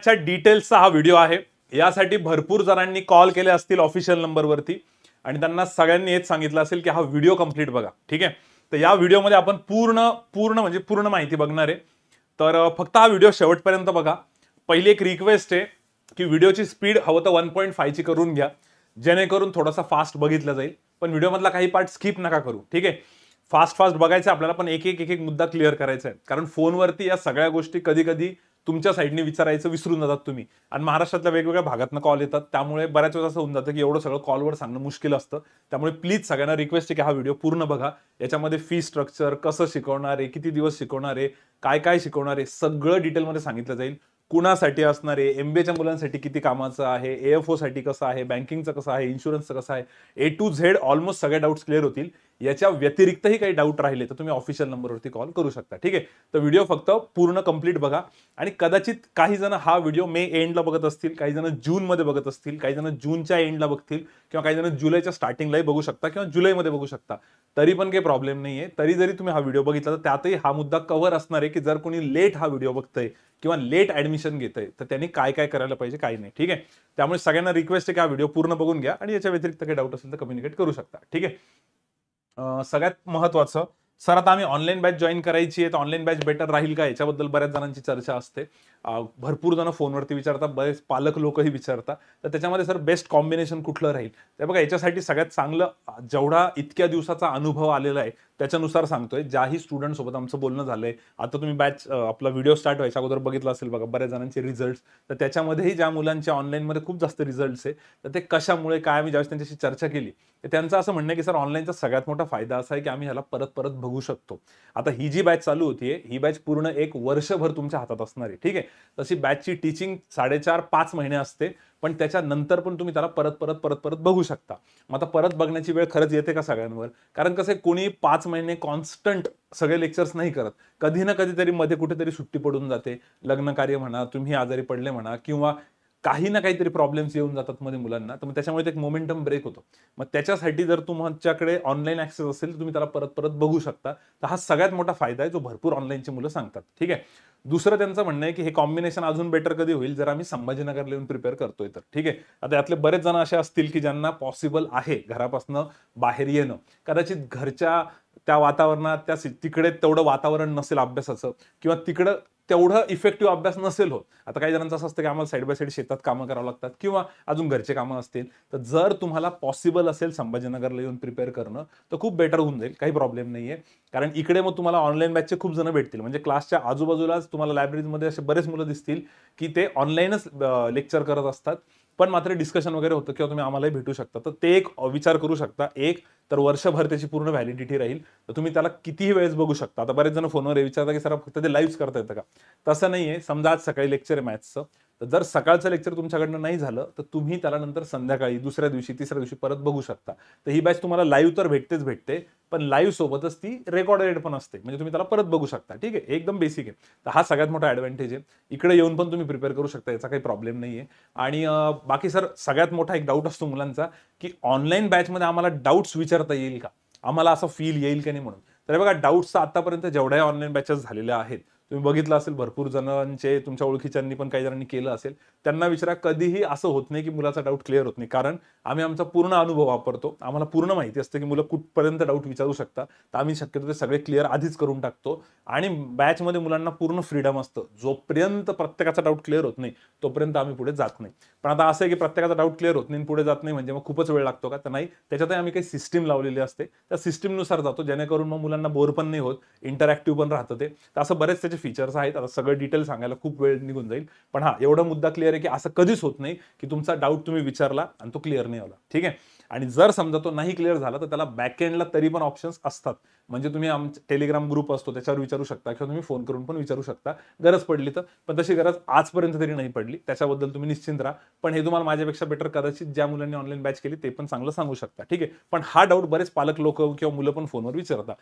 च्या डिटेल्सचा हा व्हिडिओ आहे। यासाठी भरपूर जणांनी कॉल केले असतील ऑफिशियल नंबरवरती आणि त्यांना सगळ्यांनी हेच सांगितलं असेल की हा व्हिडिओ कंप्लीट बघा, ठीक आहे। तर या व्हिडिओमध्ये आपण पूर्ण माहिती बघणार आहे। तर फक्त हा व्हिडिओ शेवटपर्यंत बघा। पहिली एक रिक्वेस्ट आहे की व्हिडिओची स्पीड हवं तर 1.5 ची करून घ्या, जेणेकरून थोडासा फास्ट बघितलं जाईल। पण व्हिडिओ मधला काही पार्ट स्किप नका करू, ठीक आहे। फास्ट बघायचं आपल्याला, पण एक मुद्दा क्लिअर करायचा आहे। कारण फोनवरती या सगळ्या गोष्टी कधी कधी तुमच्या साईडने विचारायचं विसरून जातात तुम्ही, आणि महाराष्ट्रातल्या वेगवेगळ्या भागातनं कॉल येतात, त्यामुळे बऱ्याच वेळा असं होऊन जातं की एवढं सगळं कॉलवर सांगणं मुश्किल असतं। त्यामुळे प्लीज सगळ्यांना रिक्वेस्ट आहे की हा व्हिडिओ पूर्ण बघा। याच्यामध्ये फी स्ट्रक्चर, कसं शिकवणार आहे, किती दिवस शिकवणार आहे, काय काय शिकवणार आहे, सगळं डिटेलमध्ये सांगितलं जाईल। कुणासाठी असणार आहे, एमबीएच्या मुलांसाठी किती कामाचं आहे, एएफओ साठी कसं आहे, बँकिंगचं कसं आहे, इन्शुरन्सचं कसं आहे, ए टू झेड ऑलमोस्ट सगळे डाऊट्स क्लिअर होतील। याच्या व्यतिरिक्तही काही डाऊट राहिले तर तुम्ही ऑफिशियल नंबरवरती कॉल करू शकता, ठीक आहे। तर व्हिडिओ फक्त पूर्ण कंप्लीट बघा। आणि कदाचित काही जण हा व्हिडिओ मे एंडला बघत असतील, काही जण जून मध्ये बघत असतील, काही जण जूनच्या एंडला बघतील, किंवा काही जण जुलैच्या स्टार्टिंगलाही बघू शकता किंवा जुलैमध्ये बघू शकता, तरी पण काही प्रॉब्लेम नाहीये। तरी जरी तुम्ही हा व्हिडिओ बघितला तर त्यातही हा मुद्दा कव्हर असणार आहे की जर कोणी लेट हा व्हिडिओ बघतंय किंवा लेट ऍडमिशन घेतंय तर त्यांनी काय काय करायला पाहिजे, काय नाही, ठीक आहे। त्यामुळे सगळ्यांना रिक्वेस्ट आहे की हा व्हिडिओ पूर्ण बघून घ्या आणि याच्या व्यतिरिक्त काही डाऊट असेल तर कम्युनिकेट करू शकता, ठीक आहे। सगळ्यात महत्त्वाचं, सर आता आम्ही ऑनलाईन बॅच जॉईन करायची आहे, तर ऑनलाईन बॅच बेटर राहील का, याच्याबद्दल बऱ्याच जणांची चर्चा असते। भरपूर जण फोनवरती विचारतात, बरेच पालक लोकही विचारतात, तर त्याच्यामध्ये सर बेस्ट कॉम्बिनेशन कुठलं राहील। तर बघा, याच्यासाठी सगळ्यात चांगलं, जेवढा इतक्या दिवसाचा अनुभव आलेला आहे त्याच्यानुसार सांगतोय। ज्याही स्टुडंट सोबत आमचं बोलणं झालंय, आता तुम्ही बॅच आपला व्हिडिओ स्टार्ट व्हायच्या अगोदर बघितलं असेल बघा, बऱ्याच जणांचे रिझल्ट्स, तर त्याच्यामध्येही ज्या मुलांचे ऑनलाईनमध्ये खूप जास्त रिझल्ट्स आहे, तर ते कशामुळे काय, आम्ही ज्यावेळेस त्यांच्याशी चर्चा केली तर त्यांचं असं म्हणणं आहे की सर ऑनलाईनचा सगळ्यात मोठा फायदा असा आहे की आम्ही ह्याला परत परत बघू शकतो। आता ही जी बॅच चालू होतीये, ही बॅच पूर्ण एक वर्षभर तुमच्या हातात असणार आहे, ठीक आहे। तशी बॅचची टीचिंग 4.5-5 महिने असते, पण त्याच्यानंतर पण तुम्ही त्याला परत बघू शकता। मग आता परत बघण्याची वेळ खरंच येते का सगळ्यांवर? कारण कसं, कोणी 5 महिने कॉन्स्टंट सगळे लेक्चर्स नाही करत, कधी ना कधीतरी मध्ये कुठेतरी सुट्टी पडून जाते, लग्न कार्य म्हणा, तुम्ही आजारी पडले म्हणा, किंवा काही ना काहीतरी प्रॉब्लेम्स येऊन जातात मध्ये मुलांना, तर मग त्याच्यामुळे एक मोमेंटम ब्रेक होतो। मग त्याच्यासाठी जर तुमच्याकडे ऑनलाईन ऍक्सेस असेल तर तुम्ही त्याला परत बघू शकता। तर हा सगळ्यात मोठा फायदा आहे जो भरपूर ऑनलाईनची मुलं सांगतात, ठीक आहे। दुसरं त्यांचं म्हणणं आहे की हे कॉम्बिनेशन अजून बेटर कधी होईल जर आम्ही संभाजीनगरला येऊन प्रिपेअर करतोय तर, ठीक आहे। आता यातले बरेच जण असे असतील की ज्यांना पॉसिबल आहे घरापासून बाहेर येणं, कदाचित घरच्या त्या वातावरणात, तिकडे तेवढं वातावरण नसेल अभ्यासाचं, किंवा तिकडं तेवढं इफेक्टिव्ह अभ्यास नसेल होत। आता काही जणांचं असं असतं की आम्हाला साईड बाय साईड शेतात कामं करावं लागतात, किंवा अजून घरचे कामं असतील, तर जर तुम्हाला पॉसिबल असेल संभाजीनगरला येऊन प्रिपेअर करणं तर खूप बेटर होऊन जाईल, काही प्रॉब्लेम नाहीये। कारण इकडे मग तुम्हाला ऑनलाईन बॅचचे खूप जण भेटतील, म्हणजे क्लासच्या आजूबाजूलाच तुम्हाला लायब्ररीमध्ये असे बरेच मुलं दिसतील की ते ऑनलाईनच लेक्चर करत असतात, पण मात्र डिस्कशन वगैरे होतं, किंवा तुम्ही आम्हालाही भेटू शकता। तर ते एक विचार करू शकता, एक तर वर्षभर त्याची पूर्ण व्हॅलिडिटी राहील, तर तुम्ही त्याला कितीही वेळेस बघू शकता। आता बरेच जण फोनवर विचारतात की सर फक्त ते लाईव्ह करता येतं का? तसं नाहीये। समजा आज सकाळी लेक्चर आहे मॅथ्सचं, तर जर सकाळचं लेक्चर तुमच्याकडनं नाही झालं तर तुम्ही त्याला नंतर संध्याकाळी, दुसऱ्या दिवशी, तिसऱ्या दिवशी परत बघू शकता। तर ही बॅच तुम्हाला लाईव्ह तर भेटते, पण लाईव्ह सोबतच ती रेकॉर्डेड पण असते, म्हणजे तुम्ही त्याला परत बघू शकता, ठीक आहे। एकदम बेसिक आहे। तर हा सगळ्यात मोठा ऍडव्हान्टेज आहे। इकडे येऊन पण तुम्ही प्रिपेअर करू शकता, याचा काही प्रॉब्लेम नाहीये। आणि बाकी सर, सगळ्यात मोठा एक डाऊट असतो मुलांचा की ऑनलाईन बॅचमध्ये आम्हाला डाऊट्स विचारता येईल का, आम्हाला असं फील येईल का नाही म्हणून। तर बघा, डाऊट्स आतापर्यंत जेवढ्या ऑनलाईन बॅचेस झालेल्या आहेत, तुम्ही बघितलं असेल भरपूर जणांचे, तुमच्या ओळखीच्यांनी पण काही जणांनी केलं असेल, त्यांना विचारा, कधीही असं होत नाही की मुलाचा डाऊट क्लिअर होत नाही। कारण आम्ही आमचा पूर्ण अनुभव वापरतो, आम्हाला पूर्ण माहिती असते की मुलं कुठपर्यंत डाऊट विचारू शकता, तर आम्ही शक्यतो ते सगळे क्लिअर आधीच करून टाकतो। आणि बॅचमध्ये मुलांना पूर्ण फ्रीडम असतं, जोपर्यंत प्रत्येकाचा डाऊट क्लिअर होत नाही तोपर्यंत आम्ही पुढे जात नाही। पण आता असं आहे की प्रत्येकाचा डाऊट क्लिअर होत नाही, पुढे जात नाही म्हणजे मग खूपच वेळ लागतो का? तर नाही, त्याच्यातही आम्ही काही सिस्टीम लावलेली असते, त्या सिस्टीमनुसार जातो, जेणेकरून मग मुलांना बोर पण नाही होत, इंटरॅक्टिव्ह पण राहतं ते। तर असं बरेच त्याचे फीचर्स आहेत। आता सगळं डिटेल सांगायला खूप वेळ निघून जाईल, पण हा एवढा मुद्दा क्लिअर आहे की असं कधीच होत नाही की तुमचा डाऊट तुम्ही विचारला आणि तो क्लिअर नाही झाला, ठीक आहे। आणि जर समजा तो नाही क्लिअर झाला तर त्याला बॅकएंडला तरी पण ऑप्शन्स असतात, म्हणजे तुम्ही आमचा टेलिग्राम ग्रुप असतो त्याच्यावर विचारू शकता, किंवा तुम्ही फोन करून पण विचारू शकता गरज पडली तर। पण तशी गरज आजपर्यंत तरी नाही पडली, त्याच्याबद्दल तुम्ही निश्चिंत राहा। पण हे तुम्हाला माझ्यापेक्षा बेटर कदाचित ज्या मुलांनी ऑनलाईन बॅच केली ते पण चांगलं सांगू शकता, ठीक आहे। पण हा डाऊट बरेच पालक लोक किंवा मुलं पण फोनवर विचारतात।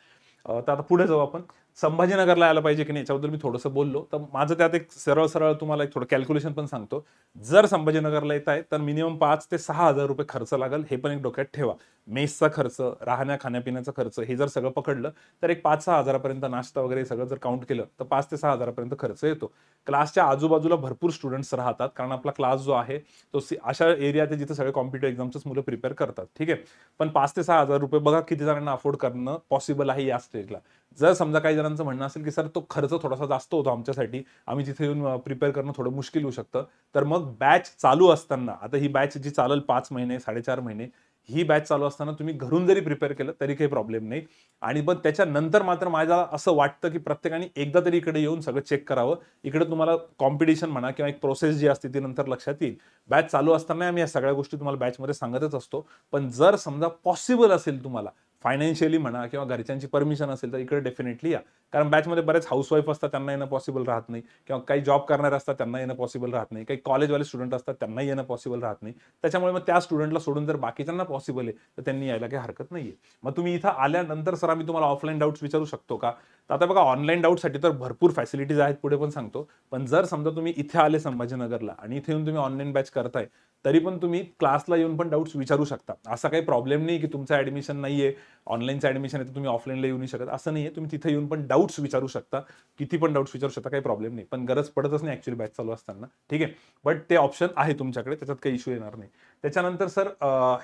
तर आता पुढे जाऊ आपण, संभाजीनगरला यायला पाहिजे की नाही याच्याबद्दल मी थोडंसं बोललो, तर माझं त्यात एक सरळ तुम्हाला एक थोडं कॅल्क्युलेशन पण सांगतो। जर संभाजीनगरला येत आहे तर मिनिमम 5 ते 6 हजार रुपये खर्च लागेल, हे पण एक डोक्यात ठेवा। मेसचा खर्च, राहण्या खाण्यापिण्याचा खर्च, हे जर सगळं पकडलं पकडलं तर एक 5-6 हजारापर्यंत नाश्ता वगैरे सगळं जर काउंट केलं तर 5 ते 6 हजारापर्यंत खर्च येतो. क्लासच्या आजूबाजूला भरपूर स्टुडंट्स राहतात, कारण आपला क्लास जो आहे तो अशा एरियात आहे जिथे सगळे कॉम्पिटिटिव्ह एक्झामचंच मुलं प्रिपेअर करतात. ठीक आहे, पण 5 ते 6 हजार रुपये बघा किती जणांना अफोर्ड करणं पॉसिबल आहे या स्टेजला. जर समजा काही जणांचं म्हणणं असेल की सर तो खर्च थोडासा जास्त होतो आमच्यासाठी, आम्ही तिथे येऊन प्रिपेअर करणं थोडं मुश्किल होऊ शकतं, तर मग बॅच चालू असताना, आता ही बॅच जी चालेल 5 महिने 4.5 महिने, ही बॅच चालू असताना तुम्ही घरून जरी प्रिपेअर केलं तरी काही प्रॉब्लेम नाही. आणि पण त्याच्यानंतर मात्र मला असं वाटतं की प्रत्येकाने एकदा तरी इकडे येऊन सगळं चेक करावं. इकडे तुम्हाला कॉम्पिटिशन म्हणा किंवा एक प्रोसेस जी असते ती नंतर लक्षात येईल. बॅच चालू असताना आम्ही या सगळ्या गोष्टी तुम्हाला बॅचमध्ये सांगतच असतो. पण जर समजा पॉसिबल असेल तुम्हाला फायनान्शियली म्हणा किंवा घरच्यांची परमिशन असेल तर इकडे डेफिनेटली या. कारण बॅचमध्ये बरेच हाऊसवाईफ असतात, त्यांना येणं पॉसिबल राहत नाही, किंवा काही जॉब करणारे असतात त्यांना येणं पॉसिबल राहत नाही, काही कॉलेजवाले स्टुडंट असतात त्यांना येणं पॉसिबल राहत नाही. त्याच्यामुळे मग त्या स्टुडंटला सोडून जर बाकीच्यांना पॉसिबल आहे तर त्यांनी यायला काही हरकत नाहीये. मग तुम्ही इथं आल्यानंतर सर आम्ही तुम्हाला ऑफलाईन डाऊट्स विचारू शकतो का? तर आता बघा, ऑनलाईन डाऊटसाठी तर भरपूर फॅसिलिटीज आहेत, पुढे पण सांगतो. पण जर समजा तुम्ही इथे आले संभाजीनगरला आणि इथे येऊन तुम्ही ऑनलाईन बॅच करताय, तरी पण तुम्ही क्लासला येऊन पण डाऊट्स विचारू शकता. असा काही प्रॉब्लेम नाही की तुमचं ऍडमिशन नाहीये, ऑनलाईनचं ऍडमिशन आहे तर तुम्ही ऑफलाईनला येऊ नाही शकत, असं नाहीये. तुम्ही तिथे येऊन पण डाऊट्स विचारू शकता, किती पण डाऊट्स विचारू शकता, काही प्रॉब्लेम नाही. पण गरज पडतच नाही ऍक्च्युअली बॅच चालू असताना. ठीक आहे, बट ते ऑप्शन आहे तुमच्याकडे, त्याच्यात काही इश्यू येणार नाही. त्याच्यानंतर सर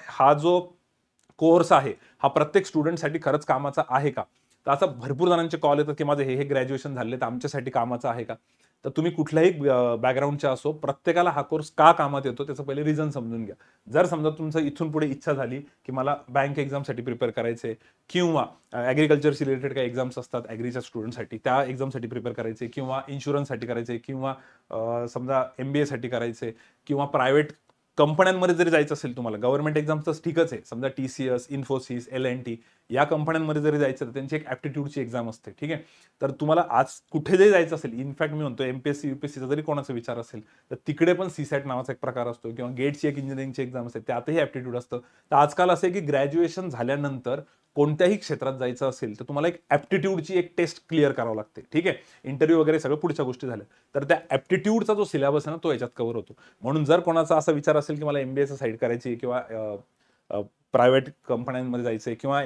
हा जो कोर्स आहे हा प्रत्येक स्टुडंटसाठी खरंच कामाचा आहे का? तर असं भरपूर जणांचे कॉल येतात की माझे हे ग्रॅज्युएशन झाले तर आमच्यासाठी कामाचा आहे का? तर तुम्ही कुठल्याही बॅकग्राऊंडचे असो, प्रत्येकाला हा कोर्स का कामात येतो त्याचं पहिले रिझन समजून घ्या. जर समजा तुमचं इथून पुढे इच्छा झाली की मला बँक एक्झामसाठी प्रिपेअर करायचे, किंवा ॲग्रिकल्चरशी रिलेटेड काही एक्झाम्स असतात ॲग्रीच्या स्टुडंटसाठी, त्या एक्झामसाठी प्रिपेअर करायचे, किंवा इन्शुरन्ससाठी करायचे, किंवा समजा MBA साठी करायचे, किंवा प्रायव्हेट कंपन्यांमध्ये जरी जायचं असेल तुम्हाला, गव्हर्नमेंट एक्झाम्स तर ठीकच आहे, समजा TCS, इन्फोसिस, L&T या कंपन्यांमध्ये जरी जायचं तर त्यांची एक ॲप्टिट्यूडची एक्झाम असते. ठीक आहे, तर तुम्हाला आज कुठे जरी जायचं असेल, इनफॅक्ट मी म्हणतो MPSC UPSCचा जरी कोणाचा विचार असेल तर तिकडे पण CSAT नावाचा एक प्रकार असतो, किंवा गेटची एक इंजिनिअरिंगची एक्झाम असते, त्यातही ॲप्टिट्यूड असतं. तर आजकाल असं आहे की ग्रॅज्युएशन झाल्यानंतर कोणत्याही क्षेत्रात जायचं असेल तर तुम्हाला एक ॲप्टिट्यूडची एक टेस्ट क्लिअर करावं लागते. ठीक आहे, इंटरव्ह्यू वगैरे सगळं पुढच्या गोष्टी झाल्या, तर त्या ॲप्टिट्यूडचा जो सिलेबस आहे ना तो याच्यात कव्हर होतो. म्हणून जर कोणाचा असा विचार असेल की मला MBAचा साईड करायची, किंवा प्रायव्हेट कंपन्यांमध्ये जायचंय, किंवा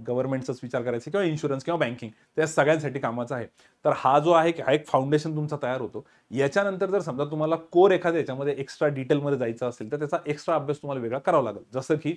गव्हर्नमेंटचाच विचार करायचा, किंवा इन्शुरन्स किंवा बँकिंग, त्या सगळ्यांसाठी कामाचा आहे. तर हा जो आहे हा एक फाउंडेशन तुमचा तयार होतो. याच्यानंतर जर समजा तुम्हाला कोर एखाद्या याच्यामध्ये एक्स्ट्रा डिटेलमध्ये जायचं असेल तर त्याचा एक्स्ट्रा अभ्यास तुम्हाला वेगळा करावा लागेल. जसं की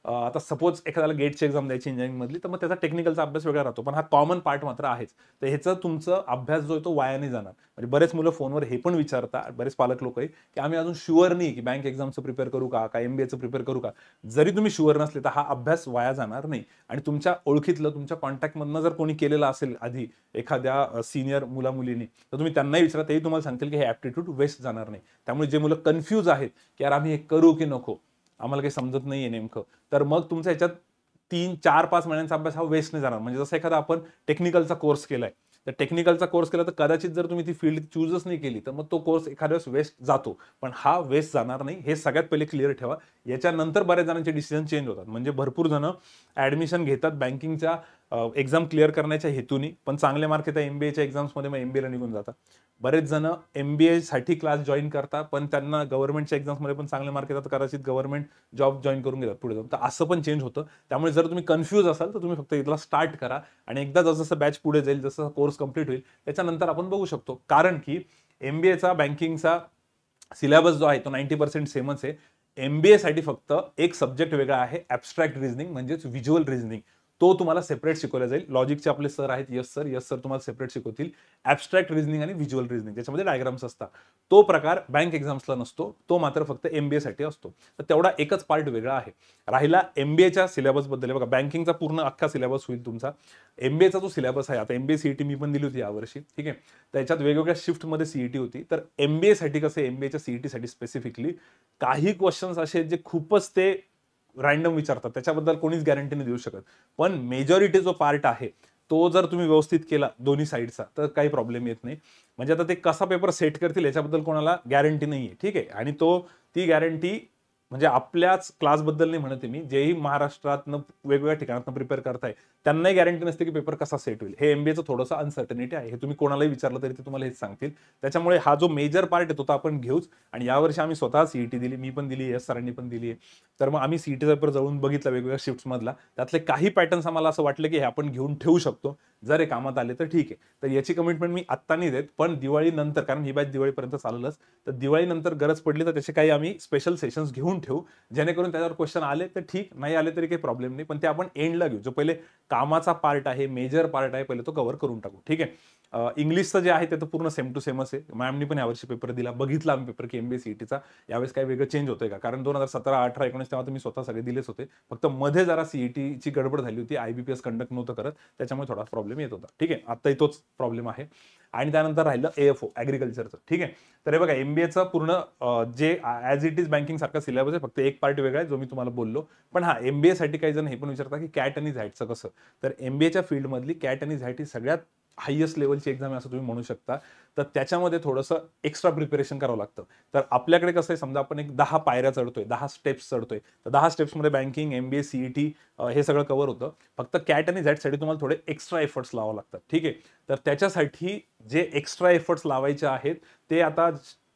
आता सपोज एखाद्याला गेटची एक्झाम द्यायची इंजिनिअरिंग मधली, तर मग त्याचा टेक्निकलचा अभ्यास वेगळा राहतो, पण हा कॉमन पार्ट मात्र आहेच. तर ह्याचा तुमचा अभ्यास जो आहे तो वाया नाही जाणार. म्हणजे बरेच मुलं फोनवर हे पण विचारतात, बरेच पालक लोक आहे की आम्ही अजून शुअर नाही की बँक एक्झामचं प्रिपेअर करू का, MBAचं प्रिपेअर करू का. जरी तुम्ही शुअर नसले तर हा अभ्यास वाया जाणार नाही. आणि तुमच्या ओळखीतलं, तुमच्या कॉन्टॅक्टमधनं जर कोणी केलेलं असेल आधी एखाद्या सिनियर मुला मुलींनी, तर तुम्ही त्यांनाही विचारा, तेही तुम्हाला सांगतील की हे ॲप्टिट्यूड वेस्ट जाणार नाही. त्यामुळे जे मुलं कन्फ्यूज आहेत की यार आम्ही हे करू की नको, आम्हाला काही समजत नाहीये नेमकं, तर मग तुमचा ह्याच्यात 3-4-5 महिन्यांचा अभ्यास हा वेस्ट नाही जाणार. म्हणजे जसं एखादा आपण टेक्निकलचा कोर्स केलाय, तर टेक्निकलचा कोर्स केला तर कदाचित जर तुम्ही ती फील्ड चूजच नाही केली तर मग तो कोर्स एखाद्या वेळेस वेस्ट जातो, पण हा वेस्ट जाणार नाही. हे सगळ्यात पहिले क्लिअर ठेवा. याच्यानंतर बऱ्याच जणांचे डिसिजन चेंज होतात. म्हणजे भरपूर जण ऍडमिशन घेतात बँकिंगच्या एक्झाम क्लिअर करण्याच्या हेतूनी, पण चांगले मार्क येतात MBAच्या एक्झाम्समध्ये, मग MBAला निघून जातात. बरेच जण MBA साठी क्लास जॉईन करतात, पण त्यांना गव्हर्नमेंटच्या एक्झाम्समध्ये पण चांगले मार्क येतात, कदाचित गव्हर्नमेंट जॉब जॉईन करून घेतात पुढे जाऊन. तर असं पण चेंज होतं. त्यामुळे जर तुम्ही कन्फ्यूज असाल तर तुम्ही फक्त इथला स्टार्ट करा, आणि एकदा जसं बॅच पुढे जाईल, जसं कोर्स कंप्लीट होईल, त्याच्यानंतर आपण बघू शकतो. कारण की MBAचा बँकिंगचा सिलेबस जो आहे तो 90% सेमच आहे. MBA साठी फक्त एक सब्जेक्ट वेगळा आहे, ॲब्स्ट्रॅक्ट रिझनिंग, म्हणजेच व्हिज्युअल रिझनिंग. तो तुम्हाला सेपरेट शिकवला जाईल. लॉजिकचे आपले सर आहेत, यस सर तुम्हाला सेपरेट शिकवतील. ॲब्स्ट्रॅक्ट रिझनिंग आणि व्हिज्युअल रिझनिंग, त्याच्यामध्ये डायग्राम्स असतात. तो प्रकार बँक एक्झाम्सला नसतो, तो मात्र फक्त MBA साठी असतो. तर तेवढा एकच पार्ट वेगळा आहे. राहिला MBAच्या सिलेबस बद्दल, बघा बँकिंगचा पूर्ण अख्खा सिलेबस होईल तुमचा. MBAचा जो सिलेबस आहे, आता MBA CET मी पण दिली होती यावर्षी, ठीक आहे, त्याच्यात वेगवेगळ्या शिफ्टमध्ये CET होती. तर MBA साठी कसं, MBAच्या CET साठी स्पेसिफिकली काही क्वेश्चन्स असे आहेत जे खूपच ते रॅन्डम विचारतात, त्याच्याबद्दल कोणीच गॅरंटी नाही देऊ शकत. पण मेजॉरिटी जो पार्ट आहे तो जर तुम्ही व्यवस्थित केला दोन्ही साईडचा तर काही प्रॉब्लेम येत नाही. म्हणजे आता ते कसा पेपर सेट करतील याच्याबद्दल कोणाला गॅरंटी नाहीये, ठीक आहे, आणि ती गॅरंटी म्हणजे आपल्याच क्लासबद्दल नाही म्हणते मी, जेही महाराष्ट्रातनं वेगवेगळ्या ठिकाणातनं प्रिपेअर करताय त्यांनाही गॅरंटी नसते की पेपर कसा सेट होईल. हे एमबीएचं थोडंसं अनसर्टनिटी आहे. हे तुम्ही कोणालाही विचारलं तरी ते तुम्हाला हेच सांगतील. त्याच्यामुळे हा जो मेजर पार्ट आहे तो तर आपण घेऊच. आणि यावर्षी आम्ही स्वतः सीईटी दिली, मी पण दिली, एस सरांनी पण दिली आहे. तर मग आम्ही सीईटीचा पेपर जवळून बघितला वेगवेगळ्या शिफ्ट्समधला. त्यातले काही पॅटर्न्स आम्हाला असं वाटलं की हे आपण घेऊन ठेवू शकतो, जर हे कामात आले तर ठीक आहे. तर याची कमिटमेंट मी आत्ता नाही देत, पण दिवाळीनंतर, कारण ही बॅच दिवाळीपर्यंत चालेलच, तर दिवाळीनंतर गरज पडली तर त्याचे काही आम्ही स्पेशल सेशन्स घेऊन ठेवू, जेणेकरून त्याच्यावर क्वेश्चन आले तर ठीक, नाही आले तरी काही प्रॉब्लेम नाही, पण ते आपण एंडला घेऊ. जो पहिले कामाचा पार्ट आहे, मेजर पार्ट आहे, पहिले तो कव्हर करून टाकू. ठीक आहे. इंग्लिशचं जे आहे ते तर पूर्ण सेम टू सेमच आहे. मॅमनी पण यावर्षी पेपर दिला, बघितला आम्ही पेपर की एमबीए सीईटीचा यावेळेस काही वेगळं चेंज होतंय का, कारण 2017, 18, 19 तेव्हा तर मी स्वतः सगळे दिलेच होते. फक्त मध्ये जरा सीईटीची गडबड झाली होती, आयबीपीएस कंडक्ट नव्हतं करत, त्याच्यामुळे थोडा प्रॉब्लेम येत होता. ठीक आहे, आत्ताही तोच प्रॉब्लेम आहे. आणि त्यानंतर राहिलं एएफओ ॲग्रिकल्चरचं. ठीक आहे. तर हे बघा, एमबीएचं पूर्ण जे ॲज इट इज बँकिंग सारखा सिलेबस आहे, फक्त एक पार्ट वेगळा आहे जो मी तुम्हाला बोललो. पण हा एमबीए साठी काही जण हे पण विचारतात की कॅट आणि झॅटचं कसं. तर एमबीएच्या फील्डमधली कॅट आणि झॅट ही सगळ्यात हायेस्ट लेवलची एक्झाम आहे असं तुम्ही म्हणू शकता. तर त्याच्यामध्ये थोडंसं एक्स्ट्रा प्रिपरेशन करावं लागतं. तर आपल्याकडे कसं आहे, समजा आपण एक 10 पायऱ्या चढतोय, 10 स्टेप्स चढतोय, तर 10 स्टेप्समध्ये बँकिंग, एमबीए, सीईटी हे सगळं कव्हर होतं. फक्त कॅट आणि झॅटसाठी तुम्हाला थोडे एक्स्ट्रा एफर्ट्स लावावं लागतात. ठीक आहे. तर त्याच्यासाठी जे एक्स्ट्रा एफर्ट्स लावायचे आहेत ते आता